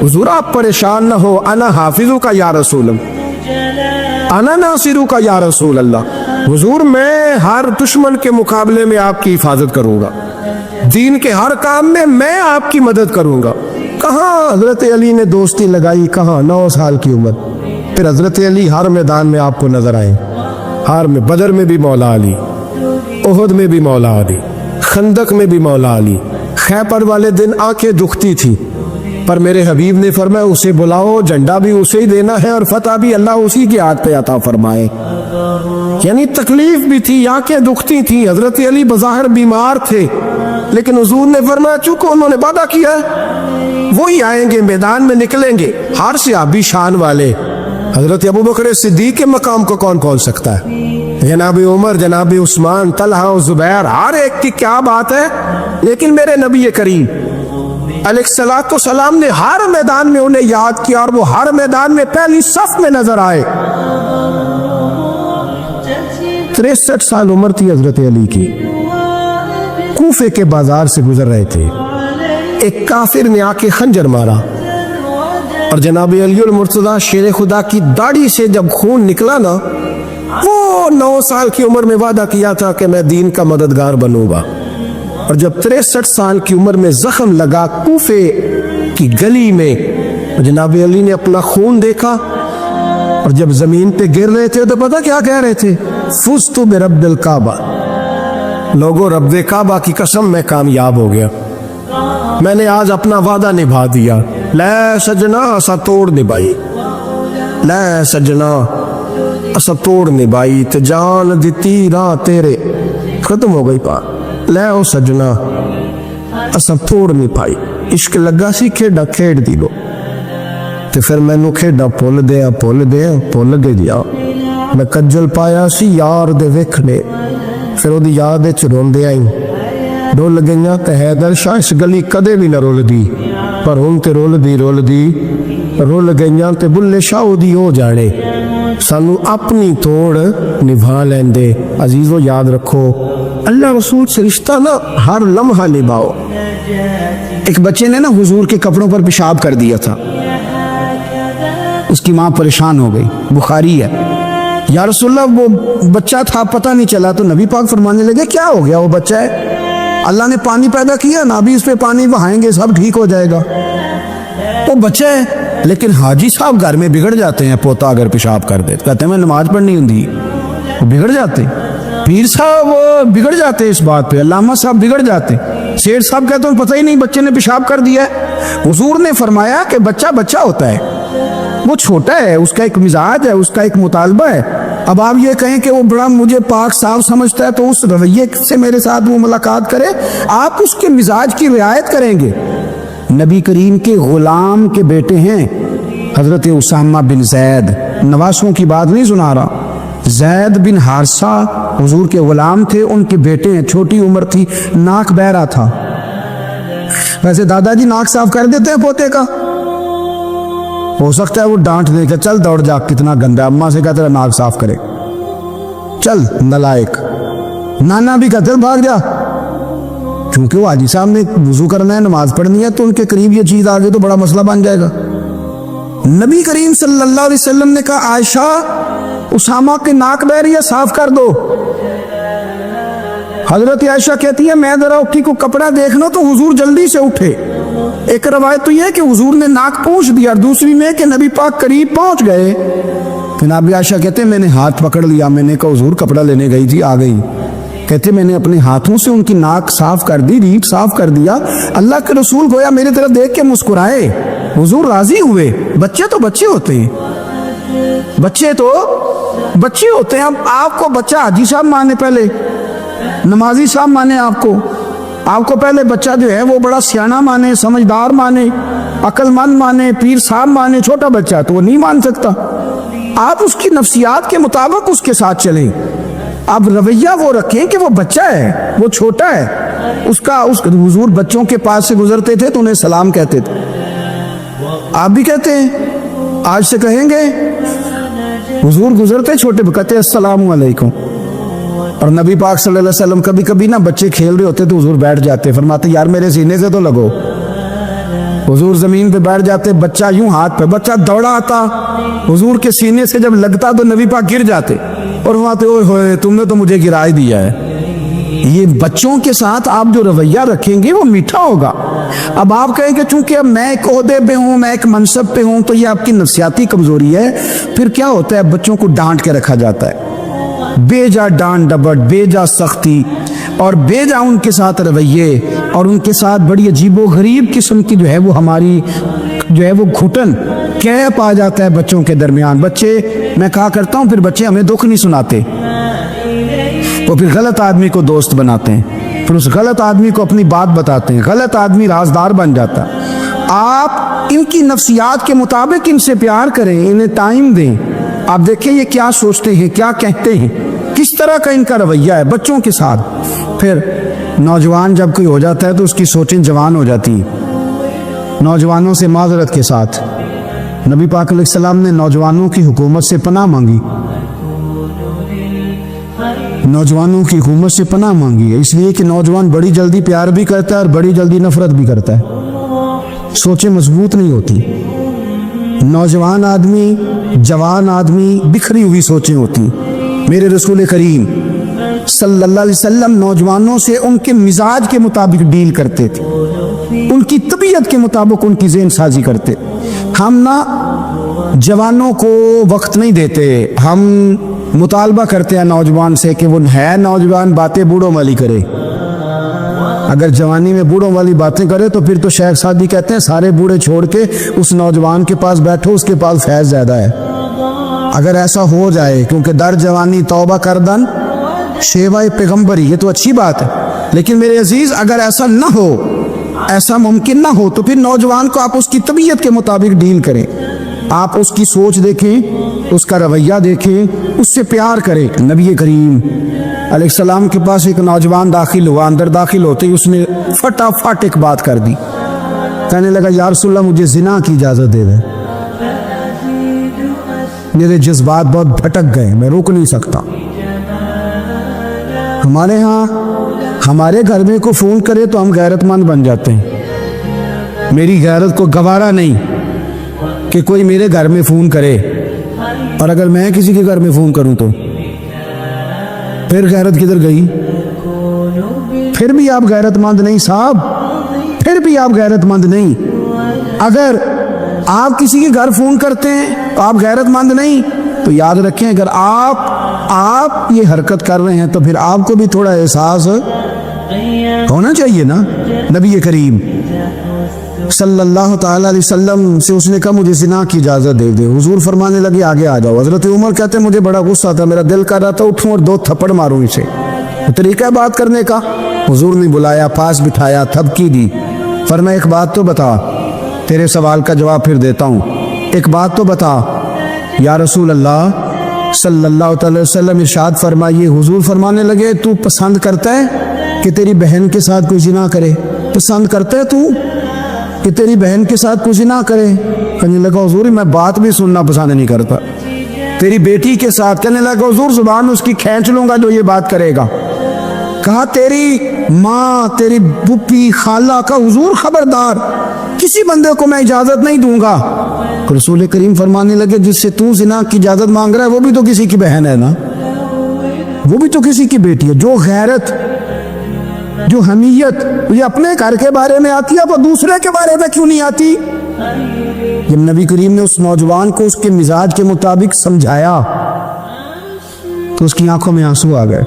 हुजूर आप परेशान ना हो, अना हाफिजू का या रसूल, अना नासिरू का या रसूल अल्लाह। हुजूर मैं हर दुश्मन के मुकाबले में आपकी हिफाजत करूंगा, दीन के हर काम में मैं आपकी मदद करूंगा। कहाँ हजरत अली ने दोस्ती लगाई, कहाँ 9 साल की उम्र। फिर हजरत अली हर मैदान में आपको नजर आए, हर में, बदर में भी मौला अली, उहद में भी मौला अली, खंदक में भी मौला अली। खैबर वाले दिन आंखें दुखती थी, पर मेरे हबीब ने फरमाया उसे बुलाओ, झंडा भी उसे ही देना है और फतह भी अल्लाह उसी की हाथ पे अता फरमाए। यानी तकलीफ भी थी, आंखें दुखती थी। हजरत अली बज़ाहिर बीमार थे, लेकिन हुजूर ने फरमाया चूंकि उन्होंने वादा किया है वही आएंगे, मैदान में निकलेंगे। हर सहाबी शान वाले, हजरत अबू बकर सिद्दीक के मकाम को कौन खोल सकता है। जनाब उमर, जनाब उस्मान, तलहा और जुबैर, हर एक की क्या बात है। लेकिन मेरे नबी करीम अलैहिस्सलाम ने हर मैदान में उन्हें याद किया और वो हर मैदान में पहली सफ में नजर आए। 63 साल उम्र थी हजरत अली की। कूफे के बाजार से गुजर रहे थे, एक काफिर ने आके खंजर मारा और जनाब अली मुर्तज़ा शेर खुदा की दाढ़ी से जब खून निकला ना, वो 9 साल की उम्र में वादा किया था कि मैं दीन का मददगार बनूंगा, और जब 63 साल की उम्र में जख्म लगा कूफे की गली में, जनाब अली ने अपना खून देखा और जब जमीन पे गिर रहे थे तो पता क्या कह रहे थे? फुज़्तु बिरब्बिल काबा, लोगों रब्बे काबा की कसम मैं कामयाब हो गया, मैंने आज अपना वादा निभा दिया। लै सजना असा तोड़ निभाई, लै सजना असा तोड़ निभाई, ते जान दिती राह तेरे, खत्म हो गई पा, लै ओ सजना असा तोड़ नहीं पाई, इश्क लगा सी खेडा खेड दी लो, ते फिर मैनू खेडा भुल गए दिया, मैं कज्जल पाया सी यार दे वेखने, फिर ओदी याद विच रोंदे आई, रुल गईयां ते हैदर शाह इस गली कदे भी ना रुलदी, पर हुण ते रुल गईयां ते बुल्ले शाह ओदी हो जाने, सानू अपनी तोड़ निभा लेंदे। अजीजों याद रखो, अल्लाह रसूल से रिश्ता ना हर लम्हा निभाओ। एक बच्चे ने ना हुजूर के कपड़ों पर पेशाब कर दिया था, उसकी माँ परेशान हो गई, बुखारी है, या रसूलल्लाह वो बच्चा था पता नहीं चला, तो नबी पाक फरमाने लगे क्या हो गया, वो बच्चा है, अल्लाह ने पानी पैदा किया ना, अभी इस पे पानी बहाएंगे सब ठीक हो जाएगा, वो बच्चा है। लेकिन हाजी साहब घर में बिगड़ जाते हैं, पोता अगर पेशाब कर दे, कहते हैं मैं नमाज पढ़नी होती, बिगड़ जाते, पीर साहब बिगड़ जाते इस बात पे, अल्लामा साहब बिगड़ जाते, शेर साहब कहते हैं पता ही नहीं बच्चे ने पेशाब कर दिया है। हुजूर ने फरमाया कि बच्चा बच्चा होता है, वो छोटा है, उसका एक मिजाज है, उसका एक मुतालबा है। अब आप ये कहें कि वो बड़ा मुझे पाक साफ समझता है तो उस रवैये से मेरे साथ वो मुलाकात करे, आप उसके मिजाज की रियायत करेंगे। नबी करीम के गुलाम के बेटे हैं हजरत उसामा बिन जैद, नवासों की बात नहीं सुना रहा, जैद बिन हारसा हुजूर के गुलाम थे, उनके बेटे हैं, छोटी उम्र थी, नाक बह रहा था। वैसे दादाजी नाक साफ कर देते हैं पोते का, हो सकता है वो डांट दे के चल दौड़ जा, कितना गंदा, अम्मा से कहते नाक साफ करे, चल नलायक, नाना भी कहते भाग जा, क्योंकि वो हाजी साहब ने वुजू करना है, नमाज पढ़नी है, तो उनके करीब ये चीज आ गई तो बड़ा मसला बन जाएगा। नबी करीम सल्लल्लाहु अलैहि वसल्लम ने कहा आयशा उसामा के नाक बह रही है, साफ कर दो। हजरत आयशा कहती है मैं जरा उठी को कपड़ा देखना, तो हुजूर जल्दी से उठे। एक रवायत तो यह कि हुजूर ने नाक पोंछ दिया, दूसरी में कि नबी पाक करीब पहुंच गए। जनाब आयशा कहते मैंने हाथ पकड़ लिया, मैंने कहा हुजूर कपड़ा लेने गई थी, आ गई। कहते मैंने अपने हाथों से उनकी नाक साफ कर दी, रीप साफ कर दिया। अल्लाह के रसूल गोया मेरी तरफ देख के मुस्कुराए, हुजूर राजी हुए। बच्चे तो बच्चे होते हैं, बच्चे तो बच्चे होते हैं। अब आपको बच्चा हाजी साहब माने, पहले नमाजी साहब माने, आपको पहले बच्चा जो है वो बड़ा सियाना माने, समझदार माने, अक्लमंद माने, पीर साहब माने। छोटा बच्चा तो वो नहीं मान सकता। आप उसकी नफ्सियात के मुताबिक उसके साथ चलें। अब रवैया वो रखें कि वो बच्चा है, वो छोटा है, उसका हुजूर बच्चों के पास से गुजरते थे तो उन्हें सलाम कहते थे। आप भी कहते हैं, आज से कहेंगे, हुजूर गुजरते छोटे कहते अस्सलामु अलैकुम। और नबी पाक सल्लल्लाहु अलैहि वसल्लम कभी कभी ना बच्चे खेल रहे होते तो हुजूर बैठ जाते, फरमाते यार मेरे सीने से तो लगो। हुजूर जमीन पे बैठ जाते, बच्चा यूं हाथ पे, बच्चा दौड़ा आता, हुजूर के सीने से जब लगता तो नबी पाक गिर जाते और फरमाते ओए होए तुमने तो मुझे गिरा ही दिया है। ये बच्चों के साथ आप जो रवैया रखेंगे वो मीठा होगा। अब आप कहेंगे चूंकि अब मैं एक ओहदे पे हूं, मैं एक मनसब पे हूं, तो ये आपकी नफ्सियाती कमजोरी है। फिर क्या होता है, बच्चों को डांट के रखा जाता है, बेजा डांट डपट, बेजा सख्ती और बेजा उनके साथ रवैये, और उनके साथ बड़ी अजीबो गरीब किस्म की जो है वो हमारी जो है वो घुटन कैप आ जाता है बच्चों के दरमियान। बच्चे, मैं कहा करता हूं, फिर बच्चे हमें दुख नहीं सुनाते, वो फिर गलत आदमी को दोस्त बनाते हैं, फिर उस गलत आदमी को अपनी बात बताते हैं, गलत आदमी राजदार बन जाता है। आप इनकी नफ्सियात के मुताबिक इनसे प्यार करें, इन्हें टाइम दें। आप देखें ये क्या सोचते हैं, क्या कहते हैं, किस तरह का इनका रवैया है बच्चों के साथ। फिर नौजवान जब कोई हो जाता है तो उसकी सोचें जवान हो जाती हैं। नौजवानों से माजरत के साथ नबी पाक अलैहिस्सलाम ने नौजवानों की हुकूमत से पनाह मांगी, नौजवानों की हुकूमत से पनाह मांगी है, इसलिए कि नौजवान बड़ी जल्दी प्यार भी करता है और बड़ी जल्दी नफरत भी करता है। सोचें मजबूत नहीं होती। नौजवान आदमी, जवान आदमी, बिखरी हुई सोचें होती। मेरे रसूल करीम सल्लल्लाहु अलैहि वसल्लम नौजवानों से उनके मिजाज के मुताबिक डील करते थे, उनकी तबीयत के मुताबिक उनकी ज़हन साजी करते। हम ना जवानों को वक्त नहीं देते, हम मुतालबा करते हैं नौजवान से कि वो है नौजवान, बातें बूढ़ों वाली करे। अगर जवानी में बूढ़ों वाली बातें करे तो फिर तो शेख सादी कहते हैं सारे बूढ़े छोड़ के उस नौजवान के पास बैठो, उसके पास फैज़ ज़्यादा है। अगर ऐसा हो जाए, क्योंकि दर जवानी तौबा करदन शेवाए पैगम्बरी, ये तो अच्छी बात है, लेकिन मेरे अजीज अगर ऐसा ना हो, ऐसा मुमकिन ना हो, तो फिर नौजवान को आप उसकी तबीयत के मुताबिक डील करें। आप उसकी सोच देखें, उसका रवैया देखें, उससे प्यार करें। नबी करीम अलैहिस्सलाम के पास एक नौजवान दाखिल हुआ, अंदर दाखिल होते ही उसने फटाफट एक बात कर दी। कहने लगा या रसूलल्लाह मुझे जिना की इजाज़त दे दे, मेरे जज्बात बहुत भटक गए, मैं रोक नहीं सकता। हमारे यहाँ हमारे घर में को फ़ोन करे तो हम गैरतमंद बन जाते हैं। मेरी गैरत को गवारा नहीं कि कोई मेरे घर में फ़ोन करे, और अगर मैं किसी के घर में फ़ोन करूं तो फिर गैरत किधर गई? फिर भी आप गैरतमंद नहीं साहब, फिर भी आप गैरतमंद नहीं। अगर आप किसी के घर फ़ोन करते हैं तो आप गैरतमंद नहीं, तो याद रखें अगर आप ये हरकत कर रहे हैं तो फिर आपको भी थोड़ा एहसास होना चाहिए ना। नबी करीम सल्लल्लाहु ताला अलैहि वसल्लम से उसने कहा मुझे ज़िना की इजाज़त दे दे। हुजूर फरमाने लगे आगे आ जाओ। हज़रत उमर कहते मुझे बड़ा गुस्सा था, मेरा दिल कर रहा था उठूं और 2 थप्पड़ मारूं इसे। तो तरीका बात करने का, हुजूर ने बुलाया, पास बिठाया, थपकी दी, फरमाया एक बात तो बता, तेरे सवाल का जवाब फिर देता हूँ, एक बात तो बता। या रसूल अल्लाह सल्लल्लाहु अलैहि वसल्लम इरशाद फरमाइए। हुजूर फरमाने लगे तू पसंद करता है कि तेरी बहन के साथ कोई ज़िना करे? पसंद करता है तू कि तेरी बहन के साथ कोई ज़िना करे? कहने लगा हुजूर मैं बात भी सुनना पसंद नहीं करता। तेरी बेटी के साथ? कहने लगा हुजूर जुबान उसकी खींच लूंगा जो ये बात करेगा। कहा तेरी माँ, तेरी बुप्पी, खाला का? हुजूर खबरदार, किसी बंदे को मैं इजाज़त नहीं दूंगा। रसूल करीम फरमाने लगे जिससे तू ज़िना की इजाज़त मांग रहा है वो भी तो किसी की बहन है ना, वो भी तो किसी की बेटी है। जो गैरत, जो हमीयत ये अपने घर के बारे में आती है वो दूसरे के बारे में क्यों नहीं आती? जब नबी करीम ने उस नौजवान को उसके मिजाज के मुताबिक समझाया तो उसकी आंखों में आंसू आ गए।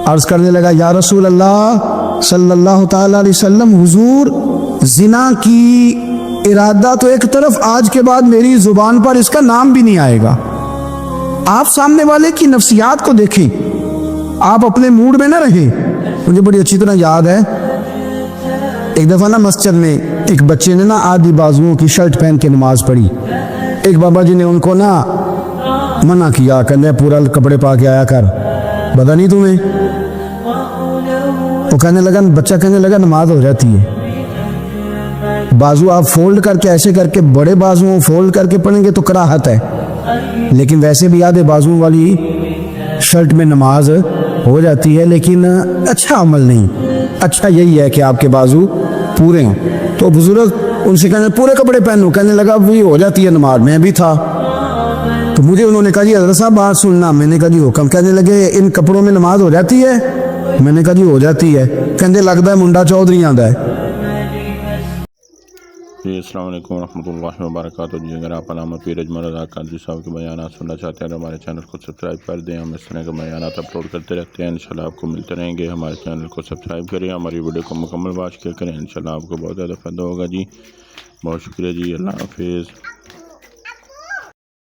अर्ज करने लगा या रसूल अल्लाह सल्लल्लाहु ताला अलैहि वसल्लम, हुजूर जिना की इरादा तो एक तरफ, आज के बाद मेरी जुबान पर इसका नाम भी नहीं आएगा। आप सामने वाले की नफ्सियात को देखें, आप अपने मूड में ना रहें। मुझे बड़ी अच्छी तरह याद है एक दफ़ा ना मस्जिद में एक बच्चे ने ना आधी बाजुओं की शर्ट पहन के नमाज पढ़ी। एक बाबा जी ने उनको ना मना किया, कहने पूरा कपड़े पा के आया कर, पता नहीं तुम्हें? वो कहने लगा, बच्चा कहने लगा नमाज हो जाती है, बाजू आप फोल्ड करके ऐसे करके बड़े बाजुओं फोल्ड करके पढ़ेंगे तो कराहत है, लेकिन वैसे भी आधे बाजुओं वाली शर्ट में नमाज हो जाती है, लेकिन अच्छा अमल नहीं। अच्छा यही है कि आपके बाजू पूरे हों। तो बुजुर्ग उनसे कहने पूरे कपड़े पहनो, कहने लगा भी हो जाती है नमाज, मैं भी था। तो मुझे उन्होंने कहा जी हज़रत साहब बात सुनना। मैंने कहा जी हुक्म। कहने लगे इन कपड़ों में नमाज हो जाती है? मैंने कहा जी हो जाती है। कहते लगता है मुंडा चौधरी आंदा है। जी अस्सलाम वालेकुम रहमतुल्लाहि व बरकातहू। जी अगर आप अल्लामा पीर अजमल रज़ा कादरी साहब के बयान सुनना चाहते हैं तो हमारे चैनल को सब्सक्राइब कर दें। हम इस तरह के बयान अपलोड करते रहते हैं, इंशाल्लाह आपको मिलते रहेंगे। हमारे चैनल को सब्सक्राइब करें, हमारी वीडियो को मुकम्मल वॉच करें, इंशाल्लाह आपको बहुत ज़्यादा फ़ायदा होगा। जी बहुत शुक्रिया जी, अल्लाह हाफिज़।